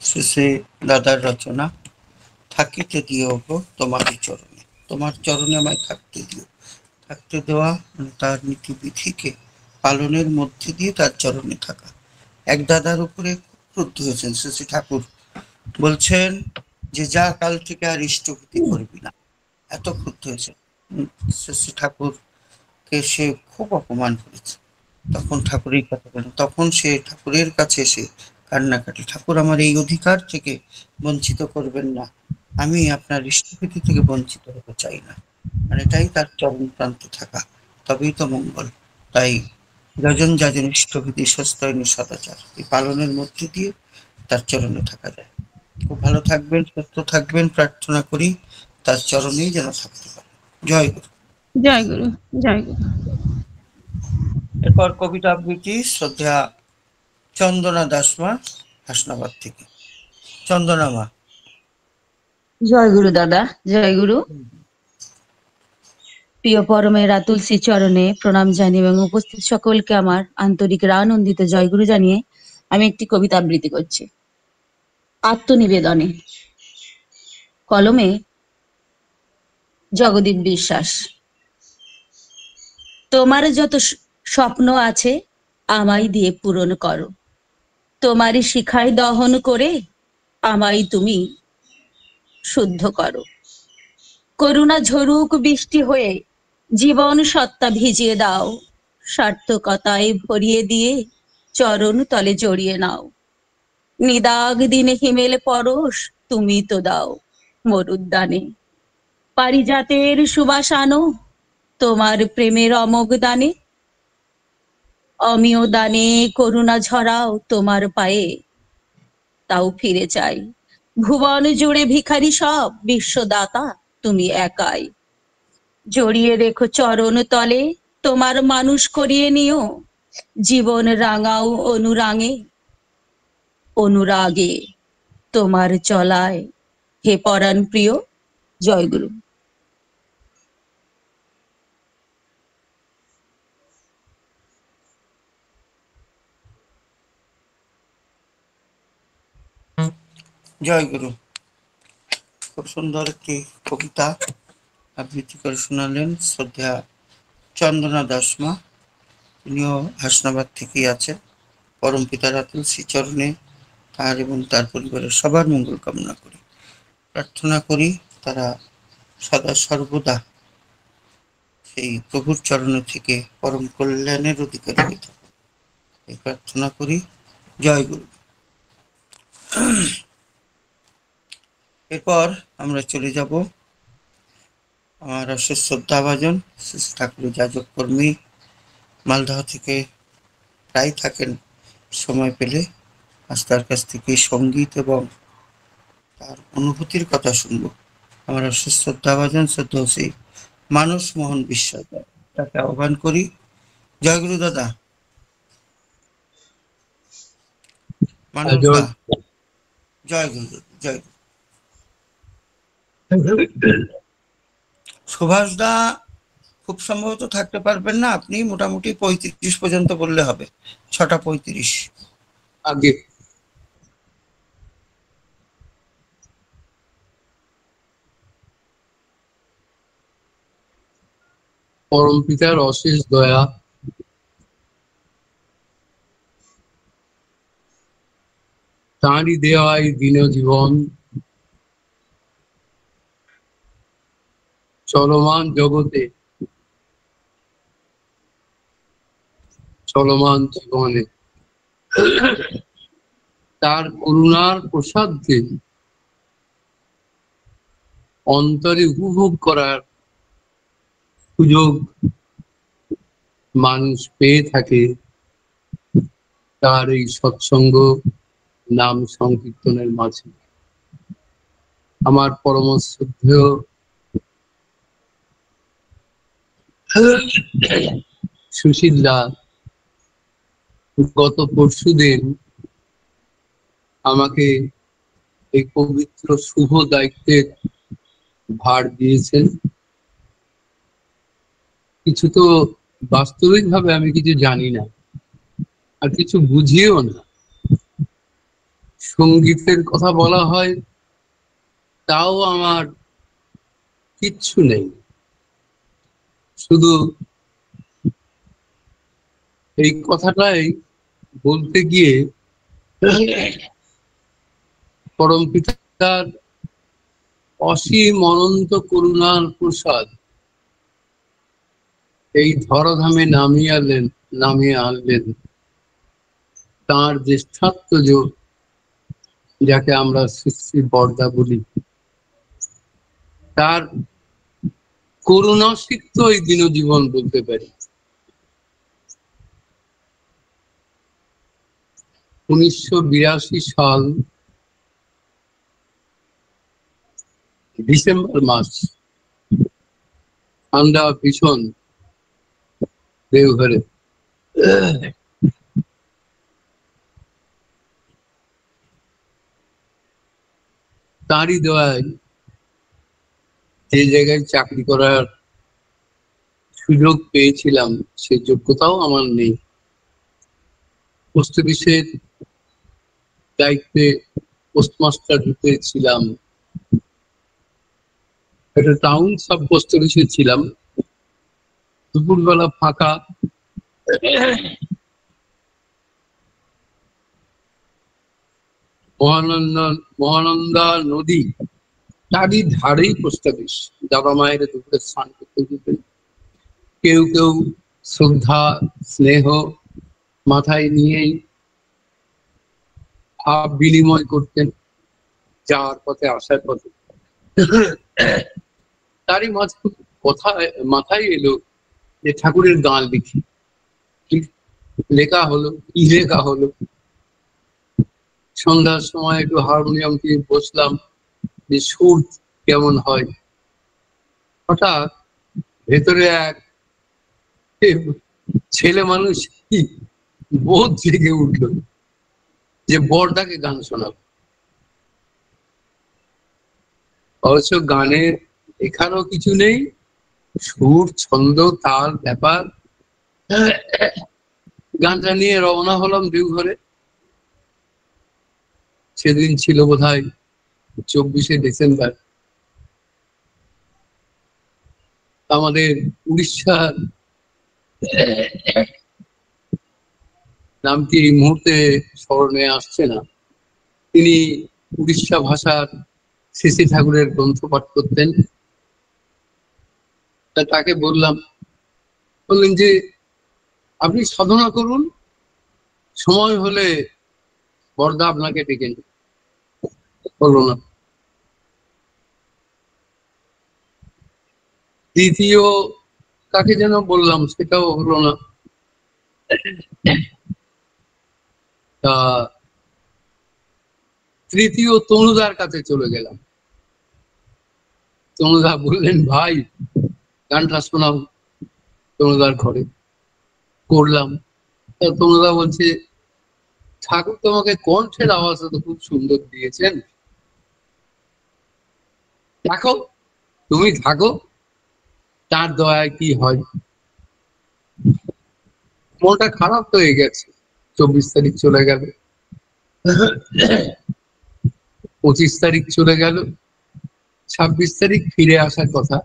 শ্রী শ্রী দাদার রচনা থাকিতে দিও গো তোমারই চরণে, তোমার চরণে আমায় থাকতে দিও। থাকতে দেওয়া মানে তার নীতিবিধিকে পালনের মধ্যে দিয়ে তার চরণে থাকা। এক দাদার উপরে ক্রুদ্ধ হয়েছেন শ্রী শ্রী ঠাকুর, বলছেন যে যা কাল থেকে আর ইষ্টভূতি করবি না, এত ক্রুদ্ধ হয়েছে। শ্রী শ্রী ঠাকুরকে সে খুব অপমান করেছে। তখন ঠাকুরের কথা বলেন, তখন সে ঠাকুরের কাছে এসে কান্নাকাটি, ঠাকুর আমার এই অধিকার থেকে বঞ্চিত করবেন না, আমি আপনার ইষ্টভূতি থেকে বঞ্চিত হতে চাই না। মানে এটাই তার চরণ প্রান্তে থাকা, তবেই তো মঙ্গল। তাই যজন যাজন ইষ্টভূতি সস্তয়নী সদাচার, এই পালনের মধ্যে দিয়ে তার চরণে থাকা যায়। খুব ভালো থাকবেন, সুস্থ থাকবেন, প্রার্থনা করি তার চরণেই যেন থাকতে পারে। জয় গুরু। জয় গুরু, জয় গুরু। এরপর কবিতা আবৃত্তি শ্রদ্ধা চন্দনা দাসমা হাসনাবাদ থেকে। চন্দনা মা। জয় গুরু দাদা, জয় গুরু। প্রিয় পরমেরা তুলসী চরণে প্রণাম জানিয়ে এবং উপস্থিত সকলকে আমার আন্তরিক আনন্দিত জয়গুরু জানিয়ে আমি একটি কবিতা আবৃত্তি করছি। আত্মনিবেদনে। কলমে জগদীপ বিশ্বাস। তোমার যত স্বপ্ন আছে আমায় দিয়ে পূরণ করো, তোমারই শিখায় দহন করে আমায় তুমি শুদ্ধ করো। করুণা ঝরুক বৃষ্টি হয়ে জীবন সত্তা ভিজিয়ে দাও, সার্থকতায় ভরিয়ে দিয়ে চরণ তলে জড়িয়ে নাও। নিদাগ দিনে হিমেল পরশ তুমি তো দাও মরুদ্যানে, পারিজাতের সুবাস আনো তোমার প্রেমের অমোঘ দানে। অমিয় দানে করুণা ঝরাও তোমার পায়ে, তাও ফিরে চাই ভুবন জুড়ে ভিখারি সব, বিশ্বদাতা তুমি একাই। জড়িয়ে রেখো চরণ তলে তোমার মানুষ করিয়ে নিও, জীবন রাঙাও অনুরাগে অনুরাগে তোমার চলায় হে পরাণ প্রিয়। জয় গুরু। জয় গুরু। খুব সুন্দর একটি কবিতা আবৃত্তি করে শোনালেন শ্রদ্ধা চন্দনা দাসমা। তিনিও হাসনাবাদ থেকেই আছেন। পরম পিতার তুলসী চরণে তার এবং তার পরিবারের সবার মঙ্গল কামনা করি, প্রার্থনা করি তারা সদা সর্বদা সেই প্রভুর চরণে থেকে পরম কল্যাণের অধিকারী হতে, এই প্রার্থনা করি। জয় গুরু। এরপর আমরা চলে যাব আমার শ্রদ্ধাভাজন শ্রী ঠাকুরের যাজক কর্মী, মালদহ থেকে প্রায় থাকেন, সময় পেলে আজ তার কাছ থেকে সঙ্গীত এবং তার অনুভূতির কথা শুনবো। আমার শ্রদ্ধাভাজন শ্রদ্ধা শ্রী মানস মোহন বিশ্বাস, তাকে আহ্বান করি জয়গুরু দাদা, মানব দা, জয়গুরু, জয় সুভাষ দা খুব সম্ভবত থাকতে পারবেন না, আপনি মোটামুটি 35 পর্যন্ত বললে হবে, 6:35। আগে পরম পিতার অশেষ দয়া, তাঁরই দেওয়া এই দিন জীবন, চলমান জগতে, চলমান জীবনে তার করুণার প্রসাদকে অন্তরে উপভোগ করার সুযোগ মানুষ পেয়ে থাকে তার এই সৎসঙ্গ নাম সংকীর্তনের মাঝে। আমার পরম শ্রদ্ধেয় সুশীল দা গত পরশুদিন আমাকে এই পবিত্র শুভ দায়িত্বের ভার দিয়েছেন। কিছু তো বাস্তবিকভাবে আমি কিছু জানি না, আর কিছু বুঝিও না। সঙ্গীতের কথা বলা হয়, তাও আমার কিচ্ছু নেই। শুধু এই কথাটাই বলতে গিয়ে পরম পিতার অসীম অনন্ত করুণার প্রসাদ এই ধরাধামে নামিয়ে আনলেন তাঁর জ্যেষ্ঠাত্মজ, যাকে আমরা শ্রী শ্রী বরদা বলি, তার করুণাসিক্ত এই দিনজীবন বলতে পারি। 1982 সাল ডিসেম্বর মাস, ঠান্ডা ভীষণ দেওঘরে। তারই দয়ায় যে জায়গায় চাকরি করার সুযোগ পেয়েছিলাম, সে যোগ্যতাও আমার নেই। পোস্ট অফিসের দায়িত্বে পোস্টমাস্টার ছিলাম, একটা টাউন সাব পোস্ট অফিসে ছিলাম। দুপুরবেলা ফাঁকা, মহানন্দা নদী তারই ধারেই পোস্ট অফিস। দাদা মায়ের দুপুরে স্নান করতে দিতেন। কেউ কেউ শ্রদ্ধা স্নেহ মাথায় নিয়েই ভাব বিনিময় করতেন যাওয়ার পথে আসার পথে। তারই মাথায় এলো যে ঠাকুরের গান লিখি। লেখা হলো, কি লেখা হলো, সন্ধ্যার সময় একটু হারমোনিয়াম দিয়ে বসলাম যে সুর কেমন হয়। হঠাৎ ভেতরে এক ছেলে মানুষ বোধ জেগে উঠলো যে বরদাকে গান শোনাবো। অবশ্য গানের এখানেও কিছু নেই, সুর ছন্দ তাল ব্যাপার। গানটা নিয়ে রওনা হলাম দেওঘরে। সেদিন ছিল বোধহয় 24শে ডিসেম্বর। আমাদের উড়িষ্যার নামটি এই মুহূর্তে স্মরণে আসছে না, তিনি উড়িষ্যা ভাষার শ্রী শ্রী ঠাকুরের গ্রন্থ পাঠ করতেন। তাকে বললেন যে আপনি সাধনা করুন, সময় হলে বরদা আপনাকে ডেকে নেবে। হলো না। দ্বিতীয় কাকে যেন বললাম, সেটাও হলো না। তৃতীয় তনুদার কাছে চলে গেলাম। তনুদা বললেন, ভাই গানটা শোনাও তনুদার ঘরে। করলাম। তা তোমরা বলছে ঠাকুর তোমাকে কণ্ঠের আওয়াজ তো খুব সুন্দর দিয়েছেন, দেখো তুমি থাকো, তার দয়ায় কি হয়। মনটা খারাপ হয়ে গেছে। 24 তারিখ চলে গেল, 25 তারিখ চলে গেল, 26 তারিখ ফিরে আসার কথা।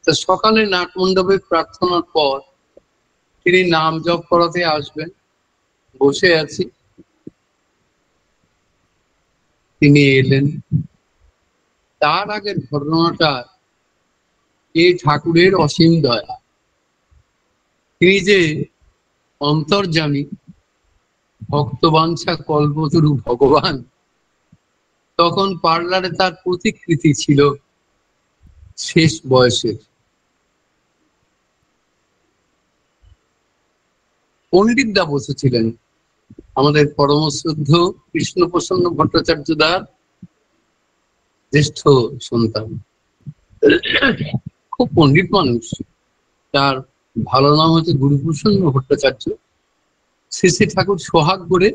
তা সকালে নাট মণ্ডপে প্রার্থনার পর তিনি নাম জপ করাতে আসবেন, বসে আছি, তিনি এলেন। তার আগের ঘটনাটা এই ঠাকুরের অসীম দয়া। তিনি যে অন্তর্যামী, ভক্তবাঞ্ছা কল্পতরু ভগবান, তখন পার্লারে তার প্রতিকৃতি ছিল শেষ বয়সের। পণ্ডিতদা বসেছিলেন, আমাদের পরম শ্রদ্ধ কৃষ্ণপ্রসন্ন ভট্টাচার্য দার জ্যেষ্ঠ সন্তান, খুব পণ্ডিত মানুষ। তার ভালো নাম হচ্ছে গুরুপ্রসন্ন ভট্টাচার্য। শ্রী শ্রী ঠাকুর সোহাগ করে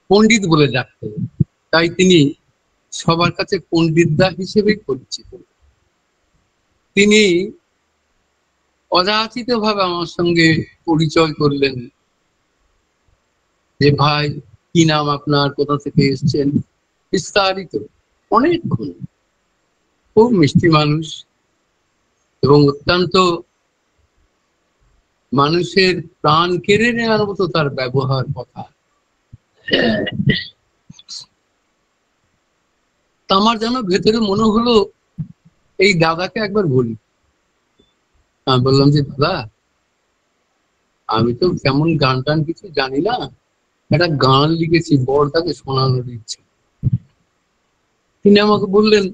পণ্ডিত বলে ডাকতেন, তাই তিনি সবার কাছে পণ্ডিতদা হিসেবেই পরিচিত। তিনি অযাচিত ভাবে আমার সঙ্গে পরিচয় করলেন, যে ভাই কি নাম আপনার, কোথা থেকে এসছেন, বিস্তারিত অনেকক্ষণ। খুব মিষ্টি মানুষ এবং অত্যন্ত মানুষের প্রাণ কেড়ে নেওয়ার মতো তার ব্যবহার, কথা। আমার যেন ভেতরে মনে হলো এই দাদাকে একবার বলি। আমি বললাম যে দাদা, আমি তো কেমন গান টান কিছু জানি না, একটা গান লিখেছি, বড়দাকে শোনানোর ইচ্ছে। তিনি আমাকে বললেন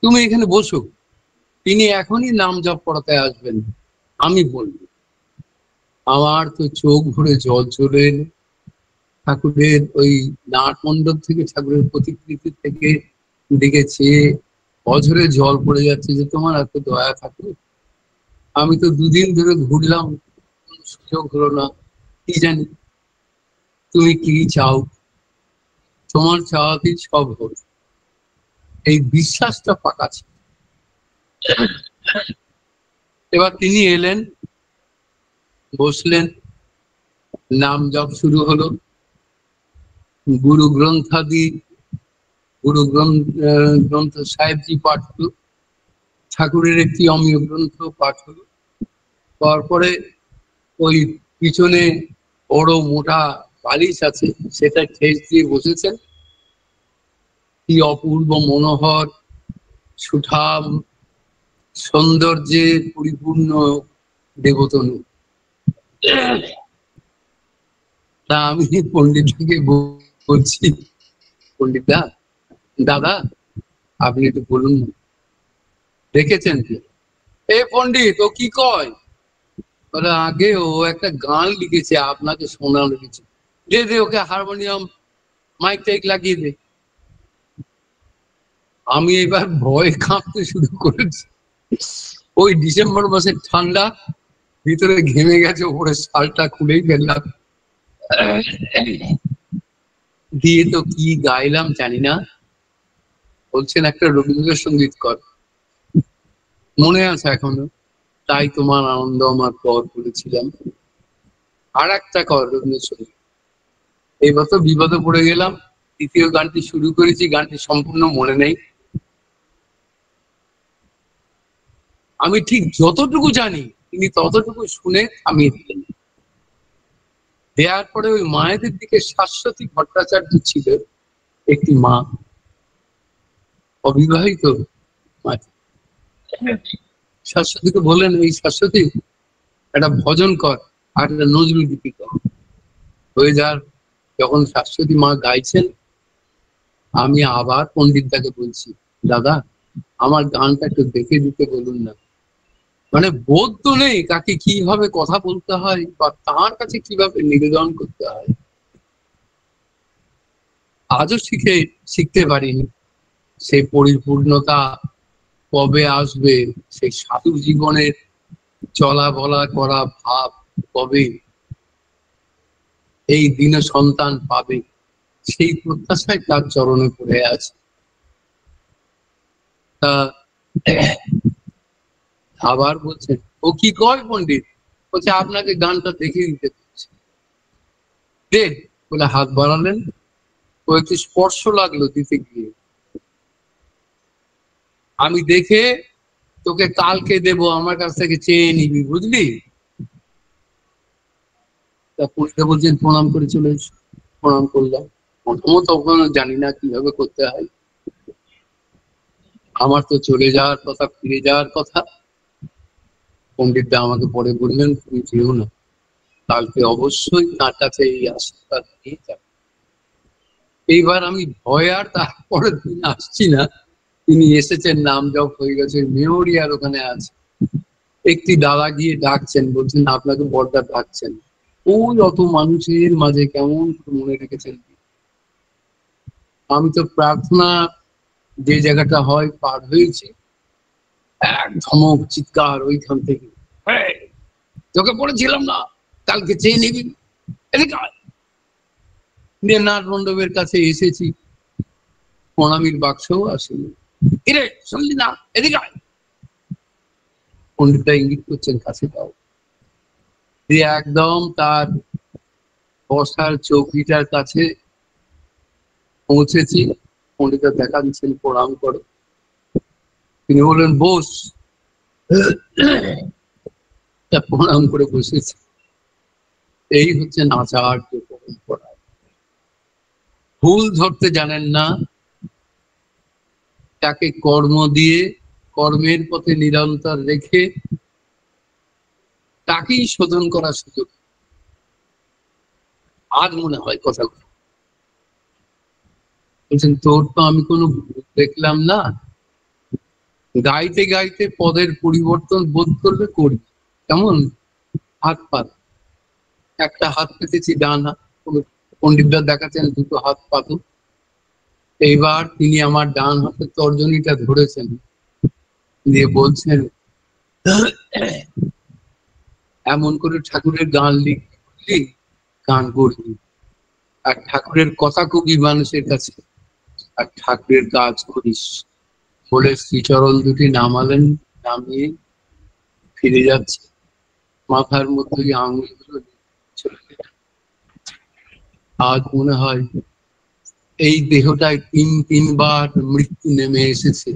তুমি এখানে বসো, তিনি এখনই নাম জপ করাতে আসবেন, আমি বলবো। আমার তো চোখ ভরে জল চলে এলো। ঠাকুরের ওই নাট মণ্ডপ থেকে, ঠাকুরের প্রতিকৃতি থেকে দিকে চেয়ে অঝরে জল পড়ে যাচ্ছে, যে তোমার এত দয়া ঠাকুর। আমি তো দুদিন ধরে ঘুরলাম, সুযোগ হলো না, কি জানি তুমি কি চাও, তোমার চাওয়াতেই সব হলো। এই বিশ্বাসটা পাকা ছিল। এবার তিনি এলেন, বসলেন, নাম জপ শুরু হলো। গুরু গ্রন্থ সাহেবজি পাঠ হলো, ঠাকুরের একটি অমীয় গ্রন্থ পাঠ হলো। তারপরে ওই পিছনে বড় মোটা বালিশ আছে, সেটা ঠেস দিয়ে বসেছেন। কি অপূর্ব মনোহর সুঠাম সৌন্দর্যে পরিপূর্ণ দেবতনু। তা আমি পণ্ডিতকে বলছি, পণ্ডিতদা, দাদা আপনি একটু বলুন, দেখেছেন কি? এ পণ্ডিত, ও কি কয়? বলে আগে ও একটা গান লিখেছে, আপনাকে শোনানো লিখেছে, দে দে ওকে হারমোনিয়াম মাইক টাইক লাগিয়ে দে। আমি এবার ভয় কাঁপতে শুরু করেছি। ওই ডিসেম্বর মাসের ঠান্ডা, ভিতরে ঘেমে গেছে, ওপরে শালটা খুলেই ফেললাম। দিয়ে তো কি গাইলাম জানি না। বলছেন একটা রবীন্দ্রসঙ্গীত কর, মনে আছে এখনো, তাই তোমার আনন্দ আমার পর বলেছিলাম। আর একটা কর রবীন্দ্রসঙ্গীত। এবার তো বিপদে পড়ে গেলাম। তৃতীয় গানটি শুরু করেছি, গানটি সম্পূর্ণ মনে নেই। আমি ঠিক যতটুকু জানি তিনি ততটুকু শুনে থামিয়ে দিলেন। দেওয়ার পরে ওই মায়েদের দিকে শাশ্বতী ভট্টাচার্য ছিল একটি মা, অবিবাহিত মা। শাশ্বতীকে বললেন, এই শাশ্বতী একটা ভজন কর আর একটা নজরুল গীতি কর। হয়ে যার যখন শাশ্বতী মা গাইছেন, আমি আবার পণ্ডিতদাকে বলছি, দাদা আমার গানটা একটু দেখে দিতে বলুন না। মানে বোধ তো নেই কাকে কিভাবে কথা বলতে হয় বা তার কাছে কিভাবে নিবেদন করতে হয়। আজও শিখতে পারিনি। সেই পরিপূর্ণতা কবে আসবে, সেই সাধু জীবনের চলা বলা করা ভাব কবে এই দিনে সন্তান পাবে, সেই প্রত্যাশায় তার চরণে পড়ে আছে। তা আবার বলছে, ও কি কয় পণ্ডিত? বলছে আপনাকে গানটা দেখিয়ে দিতে চাইছি। দেখ বলে হাত বাড়ালেন, ও একটু স্পর্শ লাগলো দিতে গিয়ে। আমি দেখে তোকে কালকে দেব, আমার কাছ থেকে চেয়ে নিবি, বুঝলি? তা পণ্ডিত বলছেন প্রণাম করে চলে এসো। প্রণাম করলাম। প্রথমত তখন জানি না কিভাবে করতে হয়, আমার তো চলে যাওয়ার কথা, ফিরে যাওয়ার কথা। পণ্ডিতদা আমাকে পরে বললেন তুমি যেও না, কালকে অবশ্যই তার কাছে এই আশীর্বাদ নিয়ে যাবে। এইবার আমি ভয় আর তারপরের দিন আসছি না, তিনি এসেছেন, নাম জপ হয়ে গেছে, মেমোরিয়ার ওখানে আছে। একটি দাদা গিয়ে ডাকছেন, বলছেন আপনাকে বড়দা ডাকছেন। ওই অত মানুষের মাঝে কেমন মনে রেখেছেন। আমি তো প্রার্থনা যে জায়গাটা হয় পার হয়েছি, এক ধমক চিৎকার ওইখান থেকে, তোকে পড়েছিলাম না, কালকে চেয়ে নিবি, নাট মণ্ডপের কাছে এসেছি, প্রণামীর বাক্সও আসেনি। এরে শুনলি না, এদিকে পণ্ডিতটা ইঙ্গিত করছেন কাছে যাও। দিয়ে একদম তার বসার চৌকিটার কাছে পৌঁছেছি। পণ্ডিতটা দেখা দিচ্ছেন প্রণাম করো। তিনি বললেন বস। তা প্রণাম করে বসেছি। এই হচ্ছে আচার্য পরম্পরা। ভুল ধরতে জানেন না, তাকে কর্ম দিয়ে, কর্মের পথে নিরন্তর রেখে তাকেই শোধন করার সুযোগ। আজ মনে হয় কথাগুলো বলছেন, তোর তো আমি কোনো ভুল দেখলাম না। গাইতে গাইতে পদের পরিবর্তন বোধ করলে করি। কেমন হাত পাত, একটা হাত পেতেছি ডান হাত, পণ্ডিতরা দেখাচ্ছেন দুটো হাত পাতো। এইবার তিনি আমার ডান হাতের তর্জনীটা ধরেছেন, দিয়ে বলছেন এমন করে ঠাকুরের গান লিখলি, গান করবি, আর ঠাকুরের কথা কবি মানুষের কাছে, আর ঠাকুরের কাজ করিস। বলে শ্রীচরণ দুটি নামালেন, নামিয়ে ফিরে যাচ্ছে, মাথার মধ্যে আঙুলগুলো চলে গেল। আজ মনে হয় এই দেহটায় তিনবার মৃত্যু নেমে এসেছে।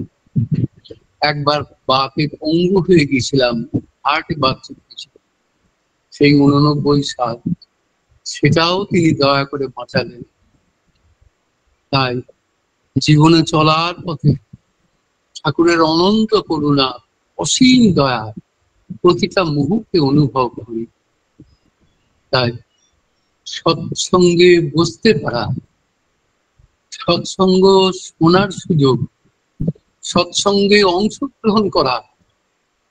একবার বাপে পঙ্গু হয়ে গেছিলাম, হার্টে বাচ্চা ছিল, সেই 89 সাল, সেটাও তিনি দয়া করে বাঁচালেন। তাই জীবনে চলার পথে ঠাকুরের অনন্ত করুণা, অসীম দয়া প্রতিটা মুহূর্তে অনুভব করি। তাই সৎসঙ্গে বসতে পারা, সৎসঙ্গ শোনার সুযোগ, সৎসঙ্গে অংশগ্রহণ করা,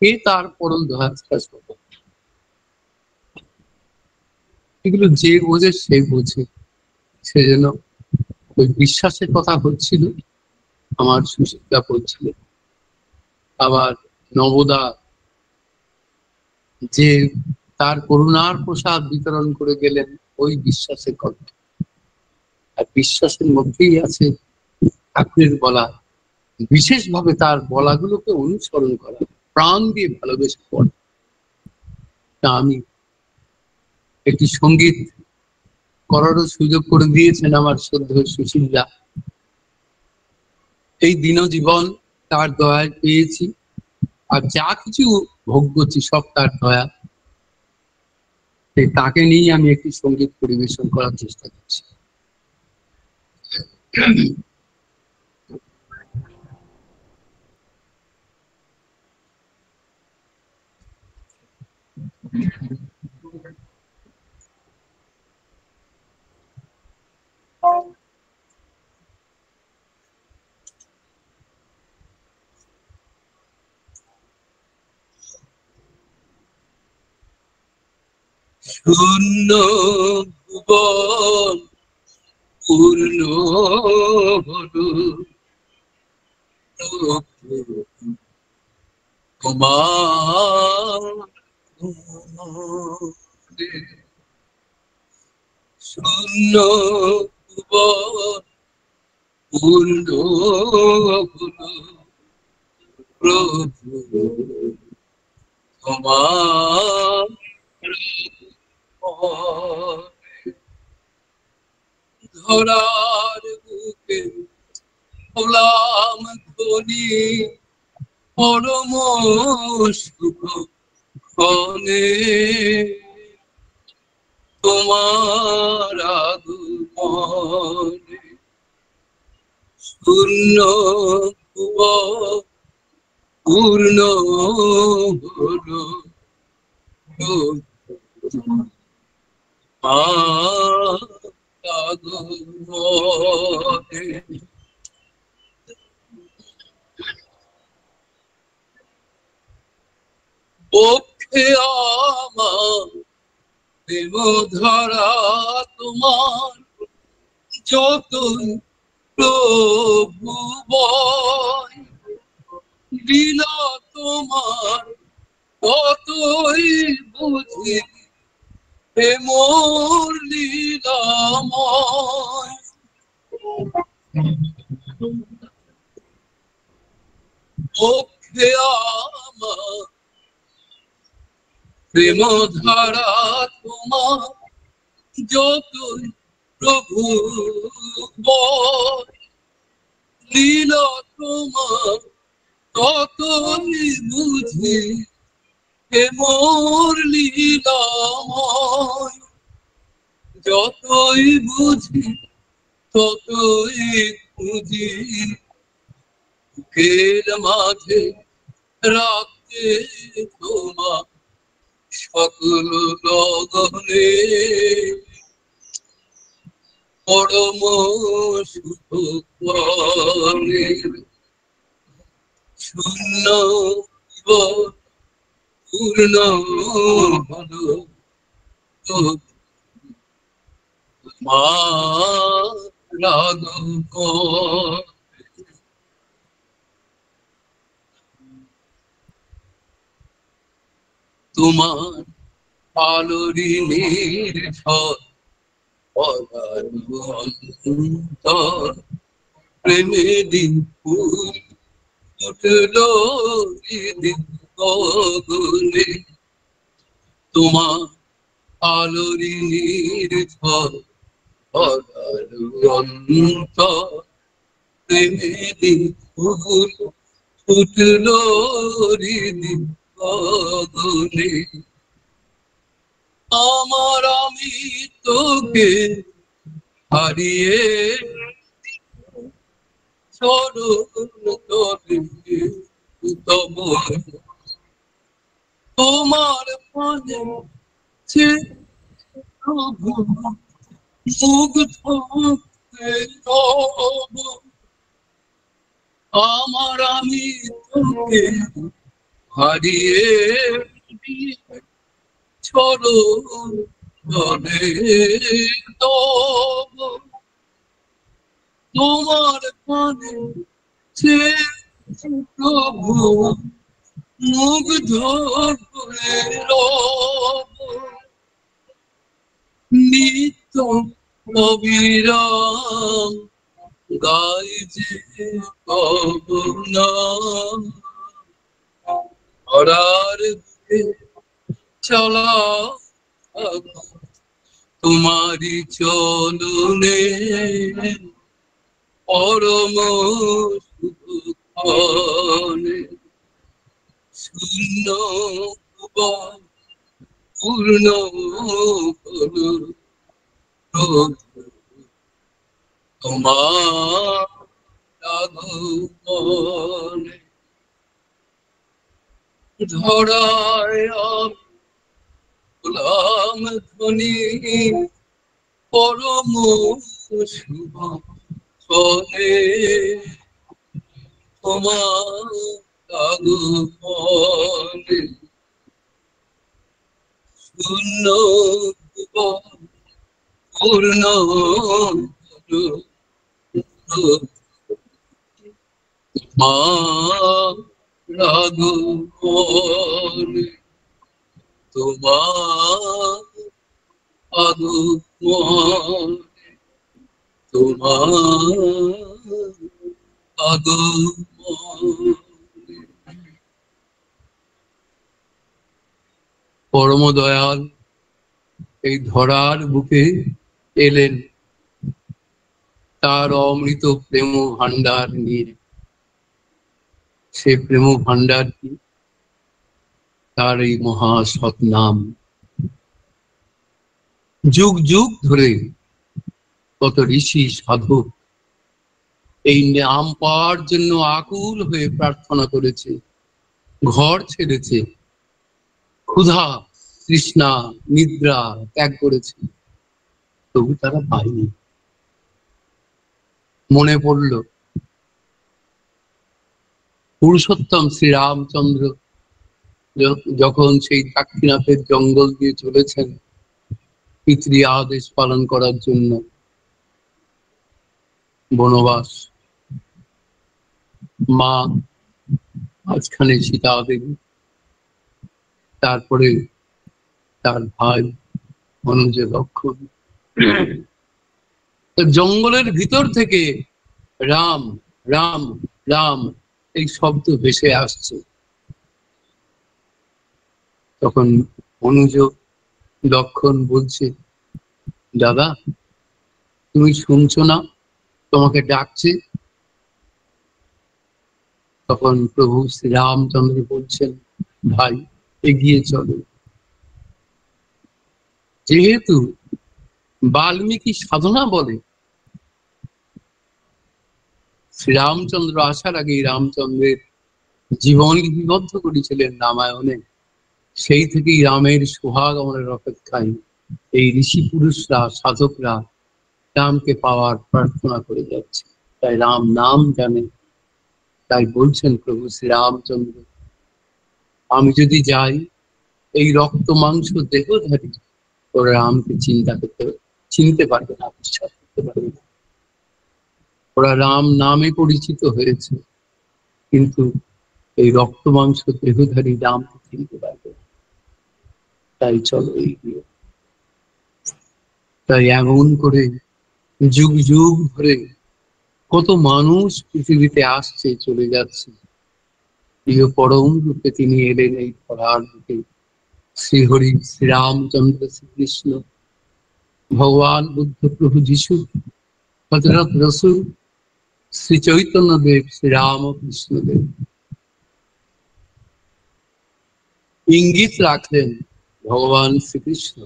এ তার পরম দয়া। এগুলো যে বোঝে সে বোঝে। সেজন্য ওই বিশ্বাসের কথা হচ্ছিল, আমার সুশীলটা বলছিল। আবার নবদা যে তার করুণার প্রসাদ বিতরণ করে গেলেন, ওই বিশ্বাসের কথা। আর বিশ্বাসের মধ্যেই আছে ঠাকুরের বলা, বিশেষভাবে তার বলাগুলোকে অনুসরণ করা, প্রাণ দিয়ে ভালোবেসে পড়া। তা আমি একটি সঙ্গীত করারও সুযোগ করে দিয়েছেন আমার শ্রদ্ধেয় সুশীলরা। এই দিনজীবন তার দয়ায় পেয়েছি, আর যা কিছু ভোগ করছি সব তার দয়া। তাকে নিয়ে আমি একটি সঙ্গীত পরিবেশন করার চেষ্টা করছি। শূন্য ভুবন পূর্ণ হলো তোমার শূন্য ভুবন পূর্ণ হলো প্রভু তোমার ধরার বুকে হলাম ধনী পরম সুখ ক্ষণে তোমার আগমনে শূন্য ভুবন পূর্ণ হলো আগমনে পক্ষে আমার প্রেম ধরা তোমার যতই প্রভু বয় লীলা তোমার ততই বুঝি হে মোর লীলাময় পক্ষে আমার প্রেম ধারা তোমার যতই প্রভু বয় লীলা তোমার ততই বুঝি হে মোর লীলাময় যতই বুঝি ততই খুঁজি বুকের মাঝে রাখতে তোমার সকল লগনে পরম সুখ করে শূন্য পূর্ণ হলো রাগ তোমার আলোরি নির্ঝর প্রেমে দিন ফুল উঠলো দিন গগনে তোমার আলোরি নির্ঝর প্রেমে দিন ফুল উঠলো দিন গগনে আমার আমি তোকে হারিয়ে চরণ তলে তব তোমার পানে প্রভু মুগ্ধ তব আমার আমি তোকে হারিয়ে চরণ তলে তব তোমার পানে প্রভু মুগ্ধ করে রব নিত্য অবিরাম গাই যে কবনা ধরার বুকে চলা তোমারি চলনে পরম সুখনে শূন্য পূর্ণ তোমার আগমনে ধরায় গোলাম ধ্বনি পরম শুভ চলে তোমার আগমনে শূন্য পূর্ণ আগমনে তোমার আগমনে, তোমার আগমনে। পরম দয়াল এই ধরার বুকে এলেন তার অমৃত প্রেম ভান্ডার নিয়ে। সে প্রেম ভান্ডার কি? তার এই মহা সৎনাম। যুগ যুগ ধরে কত ঋষি সাধক এই নাম পাওয়ার জন্য আকুল হয়ে প্রার্থনা করেছে, ঘর ছেড়েছে, ক্ষুধা তৃষ্ণা নিদ্রা ত্যাগ করেছে, তবু তারা পায়নি। মনে পড়ল পুরুষোত্তম শ্রীরামচন্দ্র যখন সেই দাক্ষিণাথের জঙ্গল দিয়ে চলেছেন পিতৃ আদেশ পালন করার জন্য, বনবাস। মা মাঝখানে সীতা দেবী, তারপরে তার ভাই অনুজ লক্ষণ। জঙ্গলের ভিতর থেকে রাম রাম রাম এই শব্দ ভেসে আসছে। তখন অনুজ লক্ষণ বলছে, দাদা তুমি শুনছো না, তোমাকে ডাকছে। তখন প্রভু শ্রীরামচন্দ্র বলছেন, ভাই এগিয়ে চলো। যেহেতু বাল্মীকি সাধনা বলে, শ্রীরামচন্দ্র আসার আগে রামচন্দ্রের জীবন লিপিবদ্ধ করেছিলেন রামায়ণে। সেই থেকেই রামের সুহাগমনের অপেক্ষায় এই ঋষি পুরুষরা সাধকরা রামকে পাওয়ার প্রার্থনা করে যাচ্ছে। তাই রাম নাম জানে। তাই বলছেন প্রভু শ্রীরামচন্দ্র, আমি যদি যাই এই রক্ত মাংস দেহধারী ওরা রামকে চিনতে পারবে না, বিশ্বাস করতে পারবে না। ওরা রাম নামে পরিচিত হয়েছে, কিন্তু এই রক্ত মাংস দেহধারী রামকে চিনতে পারবে না। তাই চলো এগিয়ে। তাই এমন করে যুগ যুগ ধরে কত মানুষ পৃথিবীতে আসছে চলে যাচ্ছে। প্রিয় পরম রূপে তিনি এলেন এই ধরার রূপে। শ্রীহরি, শ্রীরামচন্দ্র, শ্রীকৃষ্ণ, ভগবান বুদ্ধ, প্রভু যিশু, হযরত রসুল, শ্রী চৈতন্য দেব, শ্রীরাম কৃষ্ণদেব ইঙ্গিত রাখলেন ভগবান শ্রীকৃষ্ণ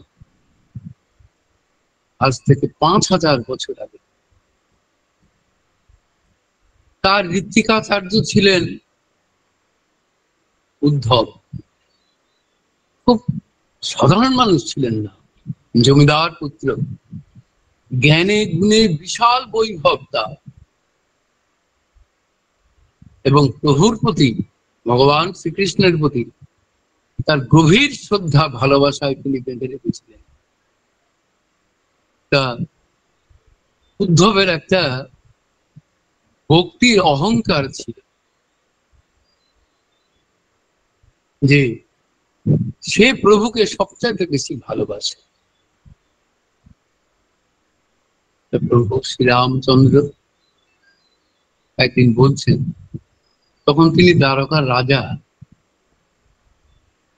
আজ থেকে 5000 বছর আগে। তার ঋত্বিকাচার্য ছিলেন উদ্ধব। খুব সাধারণ মানুষ ছিলেন না, জমিদার পুত্র, জ্ঞানে গুণে বিশাল বৈভব তার, এবং প্রভুর প্রতি, ভগবান শ্রীকৃষ্ণের প্রতি তার গভীর শ্রদ্ধা ভালোবাসায় তিনি বেঁধে রেখেছিলেন। তা উদ্ধবের একটা ভক্তির অহংকার ছিল যে সে প্রভুকে সবচাইতে বেশি ভালোবাসে। প্রভু শ্রীরামচন্দ্র একদিন বলছেন, তখন তিনি দ্বারকার রাজা,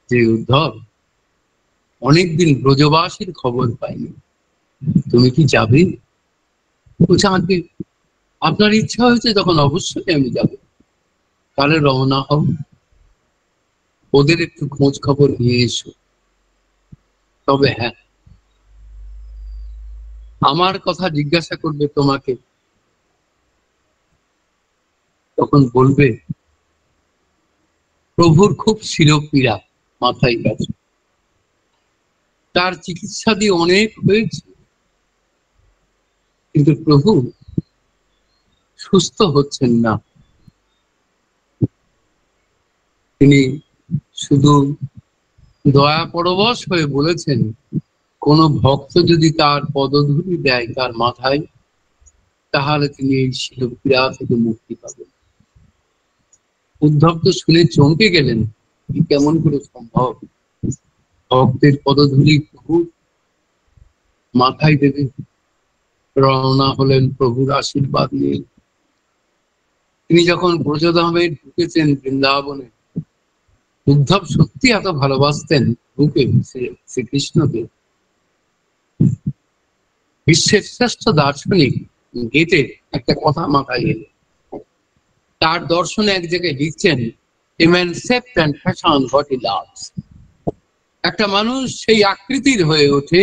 যে উদ্ধব অনেকদিন ব্রজবাসীর খবর পাইনি, তুমি কি যাবে? বলছে, আজকে আপনার ইচ্ছা হয়েছে তখন অবশ্যই আমি যাব। তাহলে রওনা হও, ওদের একটু খোঁজ খবর নিয়ে এসো। তবে হ্যাঁ, আমার কথা জিজ্ঞাসা করবে তোমাকে, তখন বলবে প্রভুর খুব শিরপীড়া, মাথায় ব্যথা, তার চিকিৎসা দিয়ে অনেক হয়েছে, কিন্তু প্রভু সুস্থ হচ্ছেন না। তিনি শুধু দয়া পরবশ হয়ে বলেছেন, কোন ভক্ত যদি তার পদধূলি দেয় তার মাথায়, তাহলে তিনি এই শিরপীড়া থেকে মুক্তি পাবেন। উদ্ধব তো শুনে চমকে গেলেন, কেমন করে সম্ভব? ভক্তের পদধূলি প্রভু মাথায় দেবে, রওনা হলেন প্রভুর আশীর্বাদ নিয়ে। তিনি যখন ব্রজধামে ঢুকেছেন বৃন্দাবনে, উদ্ধব সত্যি এত ভালোবাসতেন প্রভুকে, শ্রীকৃষ্ণকে। বিশ্বের শ্রেষ্ঠ দার্শনিক গেটের একটা কথা মাথায় এলো। তার দর্শনে এক জায়গায় লিখছেন, a man accepts and fashions what he loves. একটা মানুষ সেই আকৃতির হয়ে ওঠে,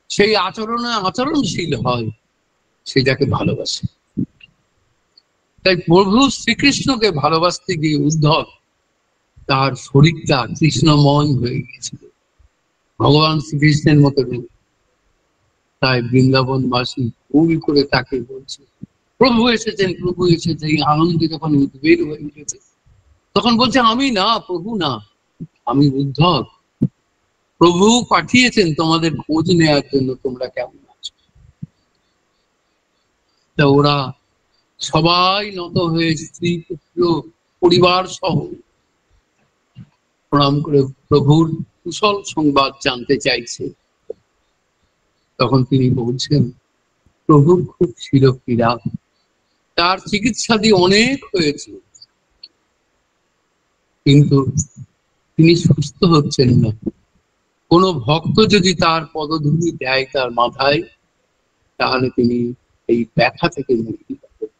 সেই আচরণে আচরণশীল হয়, সে যাকে ভালোবাসে। তাই প্রভু শ্রীকৃষ্ণকে ভালোবাসতে গিয়ে উদ্ধব তার শরীরটা কৃষ্ণময় হয়ে গিয়েছিল, ভগবান শ্রীকৃষ্ণের মতো রূপ। তাই বৃন্দাবনবাসী ভুল করে তাকে বলছে প্রভু এসেছেন, প্রভু এসেছে। এই আনন্দে যখন উদ্বেগ হয়ে উঠেছে, তখন বলছে আমি না, প্রভু না, আমি উদ্ধব। প্রভু পাঠিয়েছেন তোমাদের খোঁজ নেওয়ার জন্য, তোমরা কেমন আছো। তা ওরা সবাই নত হয়ে স্ত্রী পুত্র পরিবার সহ প্রণাম করে প্রভুর কুশল সংবাদ জানতে চাইছে। তখন তিনি বলছেন, প্রভুর খুব শিরপীড়া, তার চিকিৎসাদি অনেক হয়েছে, কিন্তু তিনি সুস্থ হচ্ছেন না। কোন ভক্ত যদি তার পদধূলি দেয় তার মাথায়, তাহলে তিনি এই ব্যথা থেকে মুক্তি পাবেন।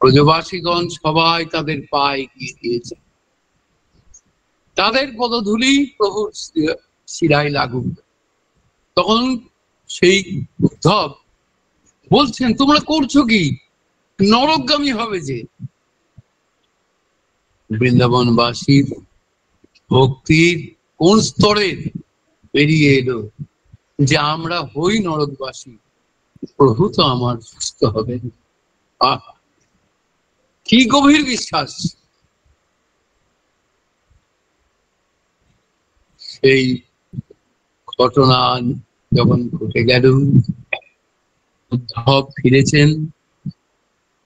ব্রজবাসীগণ সবাই তাদের পায়ে গিয়ে দিয়েছে, তাদের পদধূলি প্রভুর শিরায় লাগুক। তখন সেই উদ্ধব বলছেন, তোমরা করছো কি, নরকগামী হবে যে। বৃন্দাবনবাসীর ভক্তির কোন স্তরে বেরিয়ে এলো যে আমরা হই নরকবাসী, প্রভু তো আমার সুস্থ হবেন। আহা, কি গভীর বিশ্বাস! সেই ঘটনা যখন ঘটে গেল, উদ্ধব ফিরেছেন,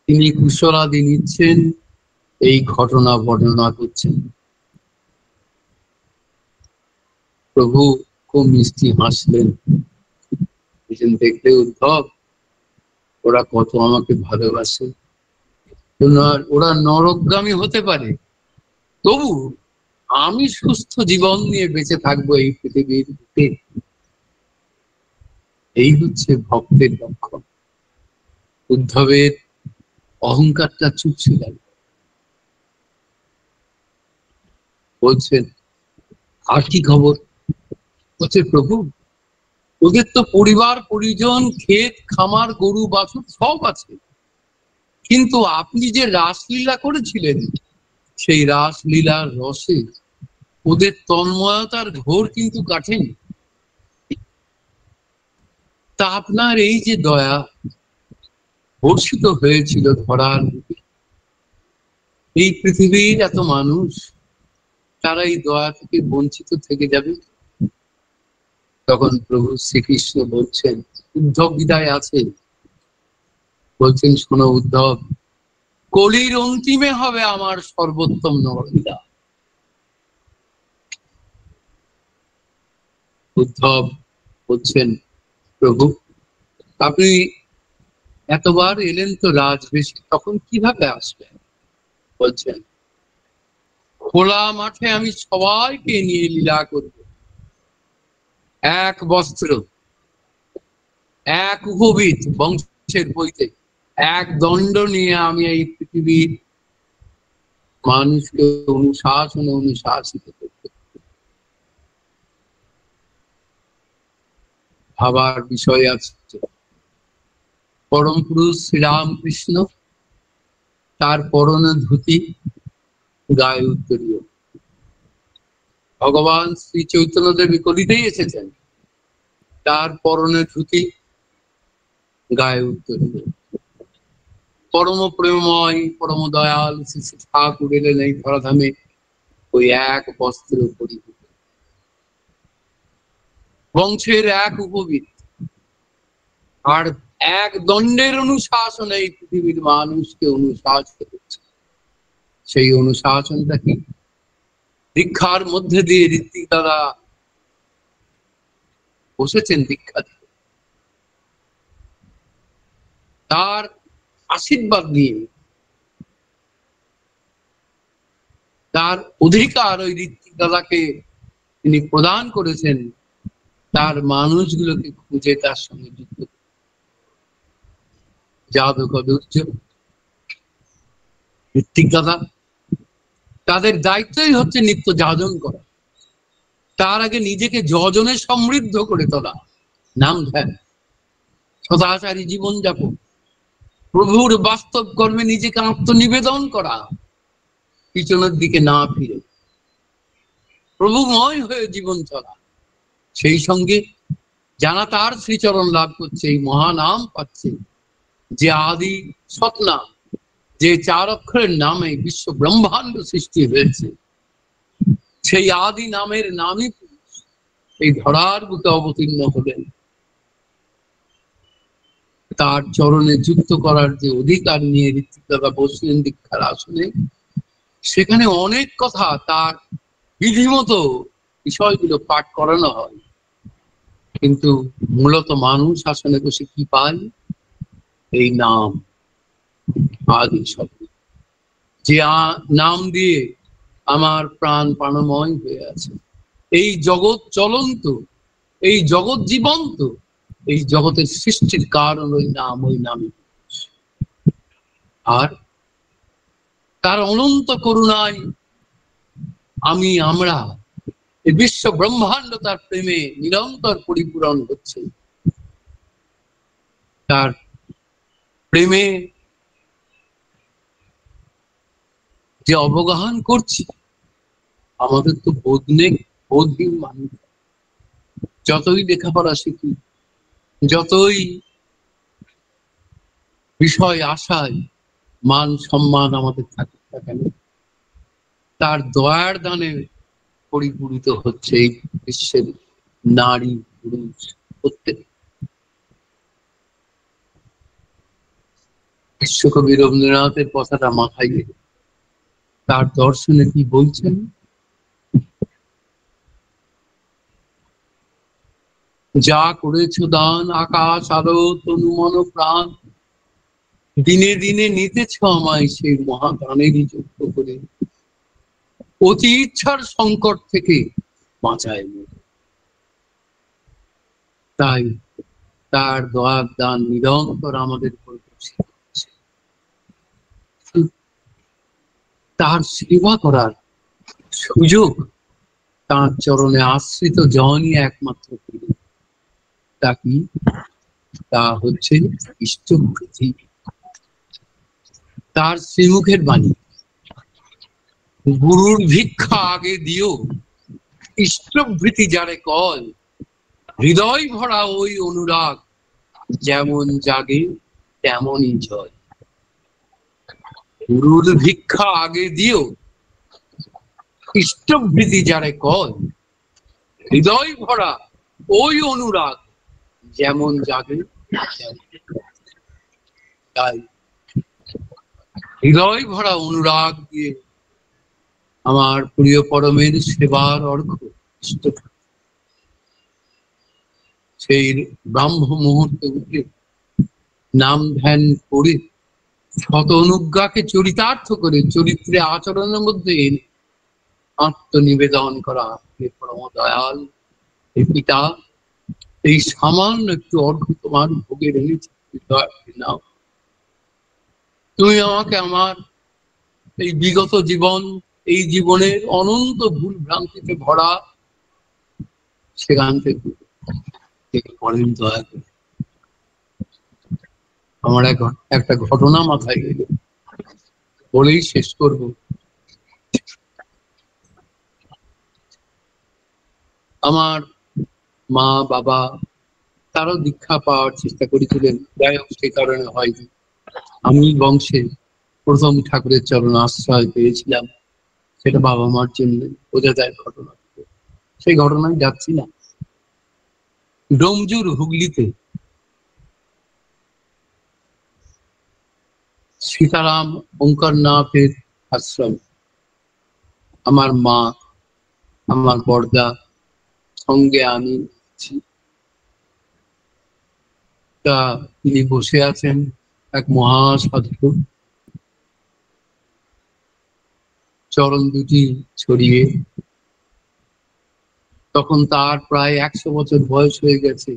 তিনি কুশলাদি নিচ্ছেন, এই ঘটনা বর্ণনা করছেন। প্রভু খুব মিষ্টি হাসলেন, দেখলে উদ্ধব ওরা কত আমাকে ভালোবাসে, ওরা নরকগামী হতে পারে, তবু আমি সুস্থ জীবন নিয়ে বেঁচে থাকবো এই পৃথিবীর বুকে। এই হচ্ছে ভক্তের লক্ষণ। উদ্ধবের অহংকারটা চুপসে গেল। বলছেন, আর কি খবর? বলছে, প্রভু ওদের তো পরিবার পরিজন, ক্ষেত খামার, গরু বাছুর সব আছে, কিন্তু আপনি যে রাসলীলা করেছিলেন, সেই রাসলীলার রসে ওদের তন্ময়তার ঘোর কিন্তু কাটেনি। তা আপনার এই যে দয়া বর্ষিত হয়েছিল ধরার বুকে, এই পৃথিবীর এত মানুষ, তারা এই দয়া থেকে বঞ্চিত থেকে যাবে। তখন প্রভু শ্রীকৃষ্ণ বলছেন, উদ্ধব গীতায় আছে, বলছেন, শোনো উদ্ধব, কলির অন্তিমে হবে আমার সর্বোত্তম নরলীলা। উদ্ধব বলছেন, প্রভু আপনি এতবার এলেন তো রাজবেশে, তখন কিভাবে আসবেন? বলছেন, খোলা মাঠে আমি সবাইকে নিয়ে লীলা করব, এক বস্ত্র, এক উপবীত, বংশের বইতে এক দণ্ড নিয়ে আমি এই পৃথিবীর মানুষকে অনুশাসনে অনুশাসিত করব। ভাবার বিষয় আছে, পরম পুরুষ শ্রীরামকৃষ্ণ, তার পরনে ধুতি, গায়ে উত্তরীয়। ভগবান শ্রী চৈতন্যদেব কলিতেই এসেছেন, তার পরনে ধুতি, গায়ে উত্তরীয়। পরম প্রেমময়, পরম দয়াল শ্রী ঠাকুর এলেন এই ধরাধামে ওই এক বস্ত্র পরিহিত, বংশের এক উপবীত, আর এক দণ্ডের অনুশাসন এই পৃথিবীর মানুষকে অনুশাসিত করছে। সেই অনুশাসনটা কি? দীক্ষার মধ্যে দিয়ে ঋত্বিক দাদা বসেছেন দীক্ষা দিতে। তার আশীর্বাদ নিয়ে তার অধিকার ওই ঋত্বিক দাদাকে তিনি প্রদান করেছেন তার মানুষগুলোকে খুঁজে তার সঙ্গে যুক্ত। যাদব ঋত্বিক দাদা তাদের দায়িত্বই হচ্ছে নিত্য যাজন করা, তার আগে নিজেকে যজনে সমৃদ্ধ করে তোলা, নাম ধ্যান, সদাচারী জীবনযাপন, প্রভুর বাস্তব কর্মে নিজেকে আত্মনিবেদন করা, পিছনের দিকে না ফিরে প্রভুময় হয়ে জীবন চলা, সেই সঙ্গে যারা তার শ্রীচরণ লাভ করছে, এই মহানাম পাচ্ছে, যে আদি সৎনাম, যে 4 অক্ষরের নামে বিশ্ব ব্রহ্মাণ্ড সৃষ্টি হয়েছে, সেই আদি নামের নামই এই ধরার বুকে অবতীর্ণ হলেন। তার চরণে যুক্ত করার যে অধিকার নিয়ে ঋত্বিক দাদা বসলেন দীক্ষার আসনে, সেখানে অনেক কথা তার বিধিমতো বিষয়গুলো পাঠ করানো হয়, কিন্তু মূলত মানুষ আসনে বসে কি পায়? এই নাম, আদি শব্দ, যে নাম দিয়ে আমার প্রাণ প্রাণময় হয়ে আছে। এই জগৎ চলন্ত, এই জগৎ জীবন্ত, এই জগতের সৃষ্টির কারণ ওই নাম, ওই নামই। আর তার অনন্ত করুণায় আমরা এই বিশ্ব ব্রহ্মাণ্ড তার প্রেমে নিরন্তর পরিপূরণ হচ্ছে। তার প্রেমে যে অবগাহন করছি, আমাদের তো বোধ নেই, বোধহীন মানুষ। যতই লেখাপড়া শিখি, যতই বিষয় আশায় মান সম্মান আমাদের থাকে না কেন, তার দয়ার দানে পরিপূরিত হচ্ছে এই বিশ্বের নারী পুরুষ প্রত্যেক। বিশ্বকবি রবীন্দ্রনাথের কথাটা মাথায় গেলে তার দর্শনে কি বলছেন? যা করেছ দান আকাশ আলো তনু মন প্রাণ, দিনে দিনে নিতেছ আমায় সেই মহাদানেরই যুক্ত করে, অতি ইচ্ছার সংকট থেকে বাঁচায়। তাই তার দয়ার দান নিরন্তর আমাদের তার সেবা করার সুযোগ তার চরণে আশ্রিত জনই একমাত্র পেল। তা কি? তা হচ্ছে ইষ্টভৃতি। তার শ্রীমুখের বাণী, গুরুর ভিক্ষা আগে দিও, ইষ্টভৃতি যারে কয়, হৃদয় ভরা ওই অনুরাগ, যেমন জাগে তেমনই জয়। গুরুর ভিক্ষা আগে দিও, ইষ্টভৃতি যারে কয়, হৃদয় ভরা ওই অনুরাগ, যেমন জাগে। তাই হৃদয় ভরা অনুরাগ দিয়ে আমার প্রিয় পরমের সেবার অর্ঘ্য, সেই ব্রাহ্ম মুহূর্তে উঠে নাম ধ্যান করে শত অনুজ্ঞাকে চরিতার্থ করে চরিত্রে আচরণের মধ্যে এনে আত্মনিবেদন করা। হে পরম দয়াল, হে পিতা, এই সামান্য একটু অর্ঘ্য তোমার ভোগে এনেছি, নাও। তুমি আমাকে আমার এই বিগত জীবন, এই জীবনের অনন্ত ভুল ভ্রান্তিতে ভরা, সেখান থেকে পড়েন দয়া করে। আমার একটা ঘটনা মাথায় গেল, বলেই শেষ করব। আমার মা বাবা তারাও দীক্ষা পাওয়ার চেষ্টা করেছিলেন, যাই হোক সে কারণে হয়নি। আমি বংশে প্রথম ঠাকুরের চরণ আশ্রয় পেয়েছিলাম, সেটা বাবা মার জন্য বোঝা যায় ঘটনা। সেই ঘটনায় যাচ্ছি না। ডোমজুর হুগলিতে সীতারাম ওঙ্কারনাথের আশ্রম আমার মা আমার বড়দা, সঙ্গে আমি আছি। তা তিনি বসে আছেন এক মহাসাধু, চরণ দুটি ছড়িয়ে। তখন তার প্রায় 100 বছর বয়স হয়ে গেছে,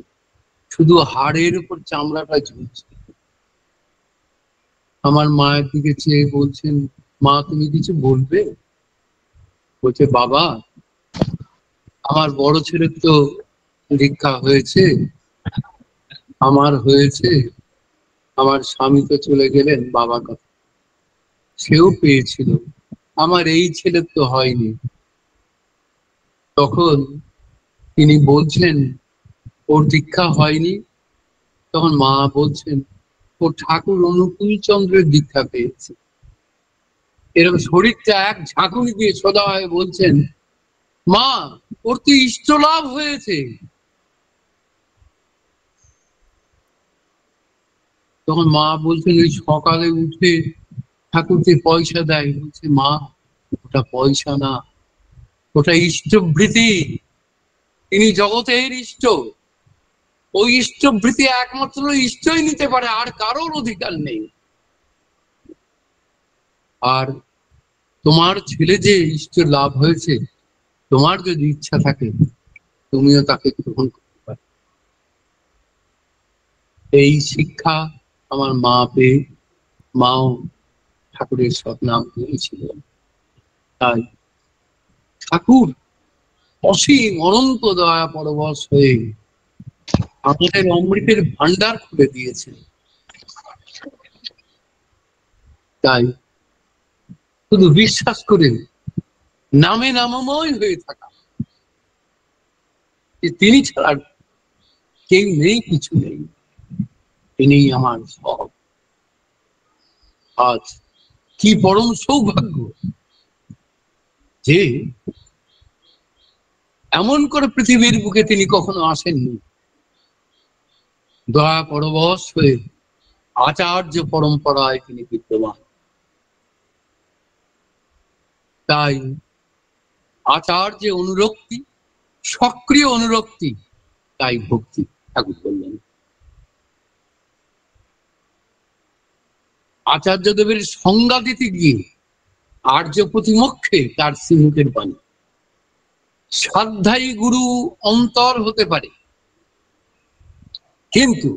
শুধু হাড়ের উপর চামড়াটা ঝুলছে। আমার মায়ের দিকে চেয়ে বলছেন, মা তুমি কিছু বলবে? বলছে, বাবা আমার বড় ছেলের তো দীক্ষা হয়েছে, আমার হয়েছে, আমার স্বামী তো চলে গেলেন, বাবা কথা সেও পেয়েছিল, আমার এই ছেলের তো হয়নি। তখন তিনি বলছেন ওর দীক্ষা হয়নি। তখন মা বলছেন ও ঠাকুর অনুকূল চন্দ্রের দীক্ষা পেয়েছে। এরকম শরীরটা এক ঝাঁকুনি দিয়ে সোজা হয়ে বলছেন, মা ওর তো ইষ্ট লাভ হয়েছে। তখন মা বলছেন ওই সকালে উঠে ঠাকুরকে পয়সা দেয়। বলছে, মা ওটা পয়সা না, ওটা ইষ্টবৃত্তি। তিনি জগতের ইষ্ট, ওই ইষ্টবৃত্তি একমাত্র ইষ্টই নিতে পারে, আর কারোর অধিকার নেই। আর তোমার ছেলে যে ইষ্ট লাভ হয়েছে, তোমার যদি ইচ্ছা থাকে তুমিও তাকে গ্রহণ করতে পারো। এই শিক্ষা আমার মা পেয়ে মাও ঠাকুরের সৎনাম দিয়েছিলেন। তাই ঠাকুর অসীম অনন্ত দয়া পরবশ হয়ে আমাদের অমৃতের ভান্ডার খুলে দিয়েছেন। তাই শুধু বিশ্বাস করে নামে নামময় হয়ে থাকা, যে তিনি ছাড়া কেউ নেই, কিছু নেই, তিনি আমার সব। আজ কি পরম সৌভাগ্য যে এমন করে পৃথিবীর বুকে তিনি কখনো আসেননি। দয়া পরবশ হয়ে আচার্য পরম্পরায় তিনি বিদ্যমান। তাই আচার্য অনুরক্তি, সক্রিয় অনুরক্তি, তাই ভক্তি। ঠাকুর বললেন আচার্যদেবের সংজ্ঞা দিতে গিয়ে আর্য প্রতিমক্ষে তার শ্রীমুখের বাণী, সাধ্যায়ী গুরু অন্তর হতে পারে, কিন্তু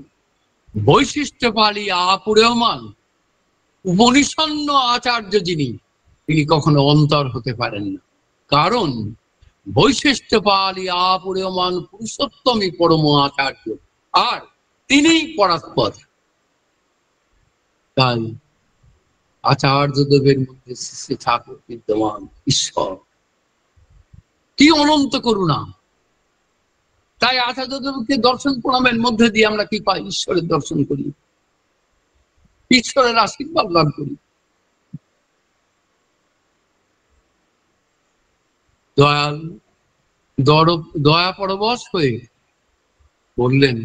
বৈশিষ্ট্যপালী আপুরেয়মান উপনিষন্ন আচার্য যিনি, তিনি কখনো অন্তর হতে পারেন না। কারণ বৈশিষ্ট্যপালী আপুরেয়মান পুরুষোত্তমই পরম আচার্য, আর তিনিই পরাৎপর। তাই আচার্যদেবের মধ্যে শ্রী ঠাকুর বিদ্যমান ঈশ্বর, কি অনন্ত করুণা। তাই আচার্যদেবকে দর্শন প্রণামের মধ্যে দিয়ে আমরা কি পাই? ঈশ্বরের দর্শন করি, ঈশ্বরের আশীর্বাদ লাভ করি। দয়াল দয়া পরবশ হয়ে বললেন,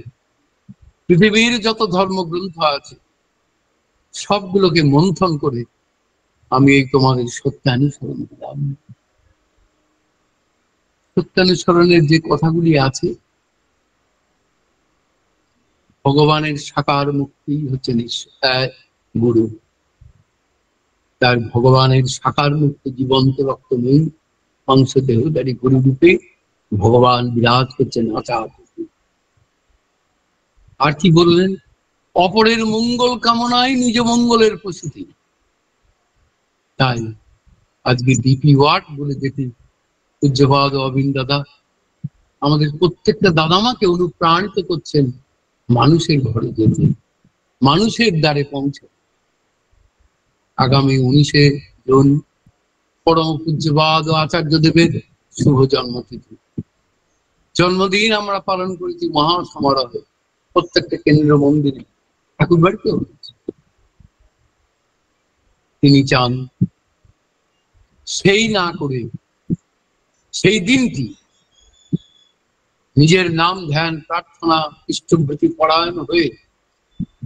পৃথিবীর যত ধর্মগ্রন্থ আছে সবগুলোকে মন্থন করে আমি এই তোমাদের সত্যানুসরণ দিলাম। সত্যানুসরণের যে কথাগুলি আছে, ভগবানের সাকার মুক্তি হচ্ছে গুরু। তার ভগবানের সাকার মুক্তি জীবন্ত রক্তময়ী মাংস দেহধারী গুরু রূপে ভগবান বিরাজ করছেন আচার্য। আর কি বললেন? অপরের মঙ্গল কামনায় নিজ মঙ্গলের প্রস্তুতি। তাই আজকে ডিপি ওয়ার্ড বলে যেটি পূজ্যপাদ অবিন দাদা আমাদের প্রত্যেকটা দাদামাকে অনুপ্রাণিত করছেন মানুষের ঘরে যেতে, মানুষের দ্বারে পৌঁছে। আগামী 19শে জুন পরম পূজ্যপাদ আচার্যদেবের শুভ জন্মতিথি। জন্মদিন আমরা পালন করেছি মহা সমারোহে, প্রত্যেকটা কেন্দ্র মন্দিরে, ঠাকুর বাড়িতেও হয়েছে। তিনি চান সেই না করে সেই দিনটি নিজের নাম ধ্যান প্রার্থনা ইষ্টভৃতি পরায়ণ হয়ে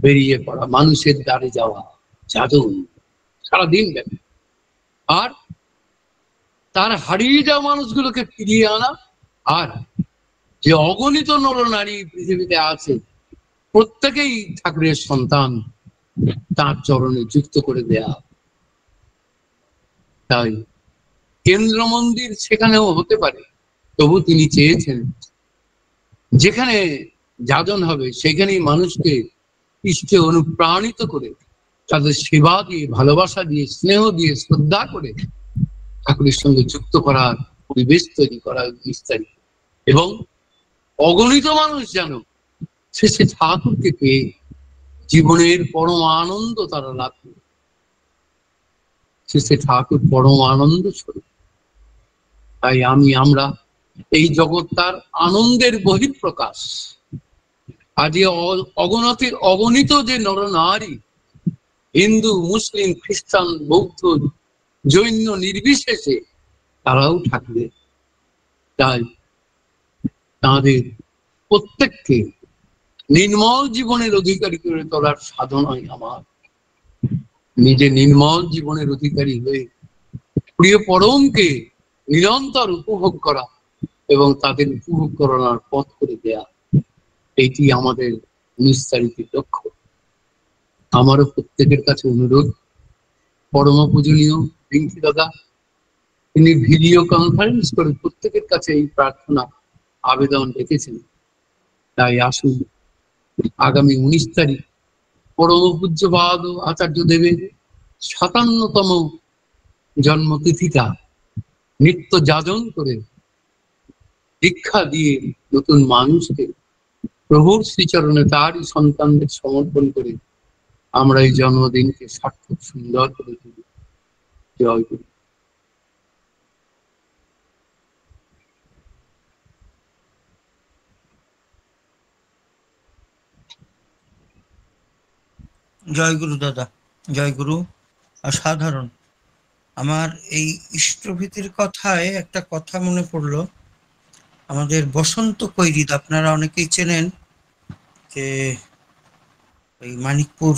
বেরিয়ে পড়া, মানুষের দ্বারে যাওয়া, যাদন সারাদিন ব্যাপী। আর তার হারিয়ে যাওয়া মানুষগুলোকে ফিরিয়ে আনা, আর যে অগণিত নরনারী পৃথিবীতে আছে প্রত্যেকেই ঠাকুরের সন্তান, তার চরণে যুক্ত করে দেয়া। তাই কেন্দ্র মন্দির সেখানেও হতে পারে, তবু তিনি চেয়েছেন যেখানে যাজন হবে সেখানেই মানুষকে ইষ্টে অনুপ্রাণিত করে, তাদের সেবা দিয়ে, ভালোবাসা দিয়ে, স্নেহ দিয়ে, শ্রদ্ধা করে ঠাকুরের সঙ্গে যুক্ত করার পরিবেশ তৈরি করা বিস্তারিত, এবং অগণিত মানুষ যেন শেষে ঠাকুরকে পেয়ে জীবনের পরম আনন্দ তারা লাভ করে। শেষে ঠাকুর পরম আনন্দ স্বরূপ। তাই আমরা এই জগৎ তার আনন্দের বহিঃপ্রকাশ। আজ অগণিত যে নরনারী, হিন্দু, মুসলিম, খ্রিস্টান, বৌদ্ধ, জৈন নির্বিশেষে তারাও ঠাকুরের। তাই তাদের প্রত্যেককে নির্মল জীবনের অধিকারী করে তোলার সাধনাই আমার। নিজে নির্মল জীবনের অধিকারী হয়ে প্রিয় পরমকে নিরন্তর উপভোগ করা এবং তাদের উপভোগ করার পথ করে দেয়া, এটি আমাদের নিস্তারিত লক্ষ্য। আমারও প্রত্যেকের কাছে অনুরোধ, পরম পূজনীয় রিঙ্কি দাদা তিনি ভিডিও কনফারেন্স করে প্রত্যেকের কাছে এই প্রার্থনা আবেদন রেখেছেন। তাই আসুন আগামী 19 তারিখ পরম পূজ্যপাদ আচার্য দেবের 57তম জন্মতিথিটা নিত্য যাজন করে, দীক্ষা দিয়ে নতুন মানুষকে প্রভুর শ্রীচরণে তারই সন্তানদের সমর্পণ করে আমরা এই জন্মদিনকে সার্থক সুন্দর করে তুলি। জয় গুরু। জয় গুরু দাদা, জয় গুরু। অসাধারণ। আমার এই ইষ্টভীতির কথায় একটা কথা মনে পড়লো। আমাদের বসন্ত কৈরিদ আপনারা অনেকেই চেনেন, যে ওই মানিকপুর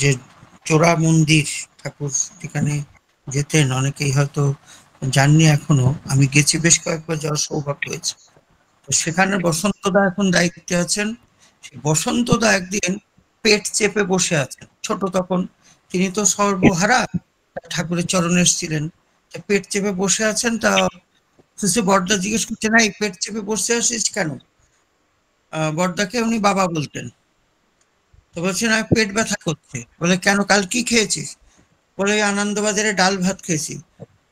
যে চোরা মন্দির ঠাকুর যেখানে যেতেন, অনেকেই হয়তো জাননি এখনো, আমি গেছি বেশ কয়েকবার, যাওয়ার সৌভাগ্য হয়েছে। তো সেখানে বসন্তদা এখন দায়িত্বে আছেন। বসন্তদা একদিন পেট চেপে বসে আছেন, ছোট তখন, তিনি তো সর্বহারা, ঠাকুরের চরণে এসেছিলেন, পেট চেপে বসে আছেন। তা বড়দা জিজ্ঞেস করছে, না এই পেট চেপে বসে আসিস কেন? বড়দাকে উনি বাবা বলতেন। তো বলছে না পেট ব্যথা করছে। বলে কেন, কাল কি খেয়েছিস? বলে আনন্দবাজারে ডাল ভাত খেয়েছি।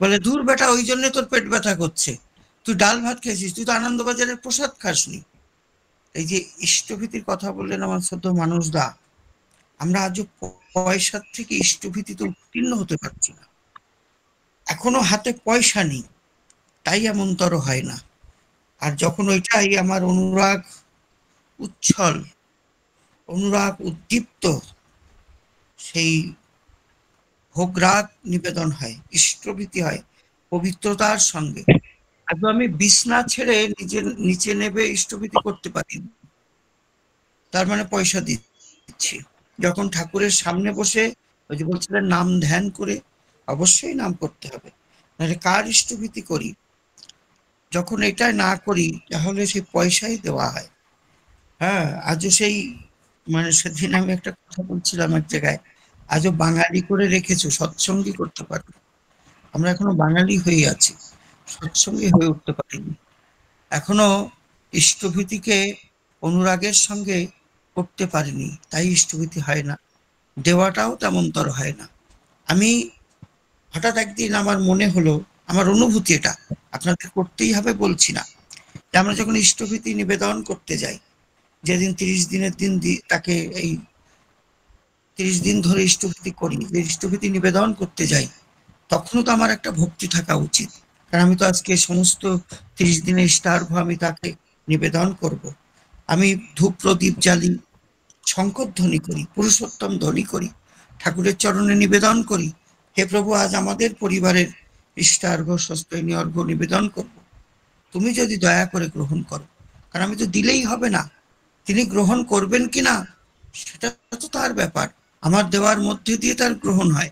বলে দূর বেটা, ওই জন্য তোর পেট ব্যথা করছে, তুই ডাল ভাত খেয়েছিস, তুই তো আনন্দবাজারের প্রসাদ খাসনি। এই যে ইষ্টভীতির কথা বললেন আমার শ্রদ্ধেয় মানুষদা, আমরা আজও পয়সার থেকে ইষ্টভীতিতে উত্তীর্ণ হতে পারছি না। এখনো হাতে পয়সা নেই, তাই এমনতর হয় না। আর যখন ওইটাই আমার অনুরাগ উচ্ছল, অনুরাগ উদ্দীপ্ত, সেই ভোগরাগ নিবেদন হয়, ইষ্টভীতি হয় পবিত্রতার সঙ্গে। আজ আমি বিছনা ছেড়ে নিচে নেবে ইষ্টভীতি করতে পারি, তার মানে পয়সা দিচ্ছি। যখন ঠাকুরের সামনে বসে ওই যে বলছিলেন নাম ধ্যান করে, অবশ্যই নাম করতে হবে, নাহলে কার ইষ্টভীতি করি? যখন এটা না করি তাহলে সেই পয়সাই দেওয়া হয়। হ্যাঁ, আজও সেই মানে সেদিন আমি একটা কথা বলছিলাম এক জায়গায়, আজও বাঙালি করে রেখেছো, সৎসঙ্গী করতে পারো। আমরা এখনো বাঙালি হয়ে আছি, সৎসঙ্গী হয়ে উঠতে পারিনি। এখনো ইষ্টভীতিকে অনুরাগের সঙ্গে করতে পারিনি, তাই ইষ্টভীতি হয় না, দেওয়াটাও তেমনতর হয় না। আমি হঠাৎ একদিন আমার মনে হলো, আমার অনুভূতি এটা আপনাদের করতেই হবে বলছি না, যে আমরা যখন ইষ্টভীতি নিবেদন করতে যাই, যেদিন 30 দিনের দিন তাকে এই 30 দিন ধরে ইষ্টভীতি করি, যে ইষ্টভীতি নিবেদন করতে যাই, তখনও তো আমার একটা ভক্তি থাকা উচিত। কারণ আমি তো আজকে সমস্ত 30 দিনের ইষ্টার্ঘ আমি তাকে নিবেদন করব। আমি ধূপ প্রদীপ জ্বালি, শঙ্কর ধ্বনি করি, পুরুষোত্তম ধ্বনি করি, ঠাকুরের চরণে নিবেদন করি, হে প্রভু আজ আমাদের পরিবারের ইষ্টার্ঘ সস্তৈনী অর্ঘ্য নিবেদন করব, তুমি যদি দয়া করে গ্রহণ করো। কারণ আমি তো দিলেই হবে না, তিনি গ্রহণ করবেন কিনা সেটা তো তার ব্যাপার, আমার দেওয়ার মধ্যে দিয়ে তার গ্রহণ হয়।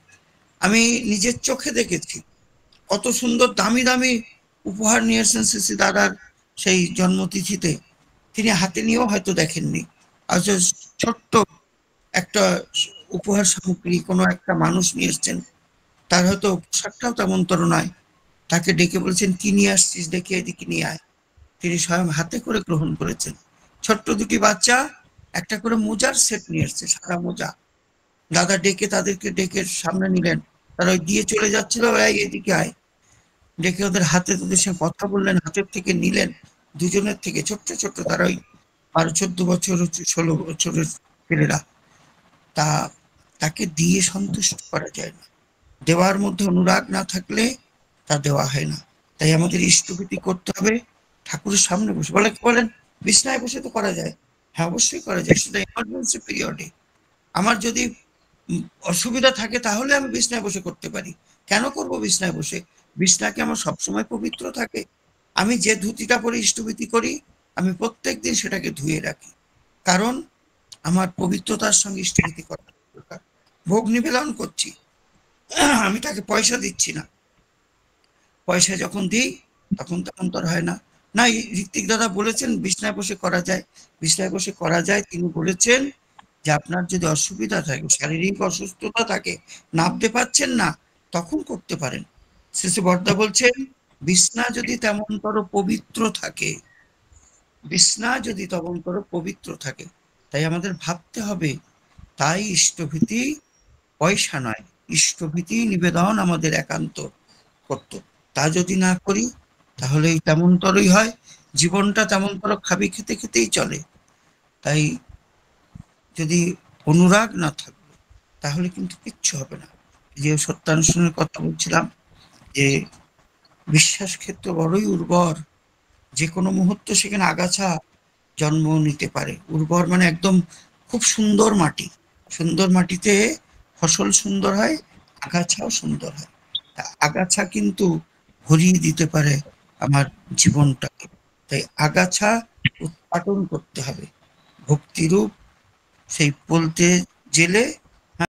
আমি নিজের চোখে দেখেছি কত সুন্দর দামি দামি উপহার নিয়ে এসেছেন শ্রী শ্রী দাদার সেই জন্মতিথিতে, তিনি হাতে নিয়েও হয়তো দেখেননি। আর যে ছোট্ট একটা উপহার সামগ্রী কোনো একটা মানুষ নিয়ে এসছেন, তার হয়তো পোশাকটাও তেমন তর নয়, তাকে ডেকে বলেছেন কি নিয়ে আসছিস, দেখে এদিকে নিয়ে আয়। তিনি স্বয়ং হাতে করে গ্রহণ করেছেন। ছোট্ট দুটি বাচ্চা একটা করে মোজার সেট নিয়ে এসছে, সাদা মোজা। দাদা ডেকে তাদেরকে ডেকে সামনে নিলেন, তারা ওই দিয়ে চলে যাচ্ছিল, এই এদিকে আয়, ডেকে ওদের হাতে তাদের সঙ্গে কথা বললেন, হাতের থেকে নিলেন, দুজনের থেকে ছোট্ট ছোট্ট, তারা ওই 12-14 বছর 16 বছরের ছেলেরা। তাকে দিয়ে সন্তুষ্ট করা যায় না, দেওয়ার মধ্যে অনুরাগ না থাকলে তা দেওয়া হয় না। তাই আমাদের ইষ্টভীতি করতে হবে ঠাকুরের সামনে বসে। বলেন বিছনায় বসে তো করা যায়, হ্যাঁ অবশ্যই করা যায়, সেটা এমার্জেন্সি পিরিয়ডে। আমার যদি অসুবিধা থাকে তাহলে আমি বিছনায় বসে করতে পারি। কেন করব বিছনায় বসে? বিছনাকে আমার সবসময় পবিত্র থাকে। আমি যে ধুতিটা পরে ইষ্টভীতি করি, আমি প্রত্যেক দিন সেটাকে ধুয়ে রাখি, কারণ আমার পবিত্রতার সঙ্গে ইষ্টভীতি করা দরকার। ভোগ নিবেদন করছি, আমি তাকে পয়সা দিচ্ছি না, পয়সা যখন দিই তখন তেমন তোর হয় না। না, ঋত্বিক দাদা বলেছেন বিছনায় বসে করা যায়, বিছনায় বসে করা যায়। তিনি বলেছেন যে আপনার যদি অসুবিধা থাকে, শারীরিক অসুস্থতা থাকে, নামতে পারছেন না, তখন করতে পারেন। শ্রী বর্দা বলছেন বিছনা যদি তেমনতর পবিত্র থাকে, বিছনা যদি তেমনতর পবিত্র থাকে, তাই আমাদের ভাবতে হবে। তাই ইষ্টভীতি পয়সা নয়, ইষ্টভীতি নিবেদন আমাদের একান্ত কর্তব্য। তা যদি না করি তাহলে তেমনতরই হয়, জীবনটা তেমনতর খাবি খেতে খেতেই চলে। তাই যদি অনুরাগ না থাকবে তাহলে কিন্তু কিচ্ছু হবে না। যে সত্যানুষ্ঠানের কথা বলছিলাম, যে বিশ্বাস ক্ষেত্র বড়ই উর্বর, যে কোনো মুহূর্তে সেখানে আগাছা জন্ম নিতে পারে। উর্বর মানে একদম খুব সুন্দর মাটি, সুন্দর মাটিতে ফসল সুন্দর হয়, আগাছাও সুন্দর হয়। আগাছা কিন্তু ভরিয়ে দিতে পারে আমার জীবনটাকে। তাই আগাছা উৎপাদন করতে হবে। ভক্তিরূপ সেই বলতে জেলে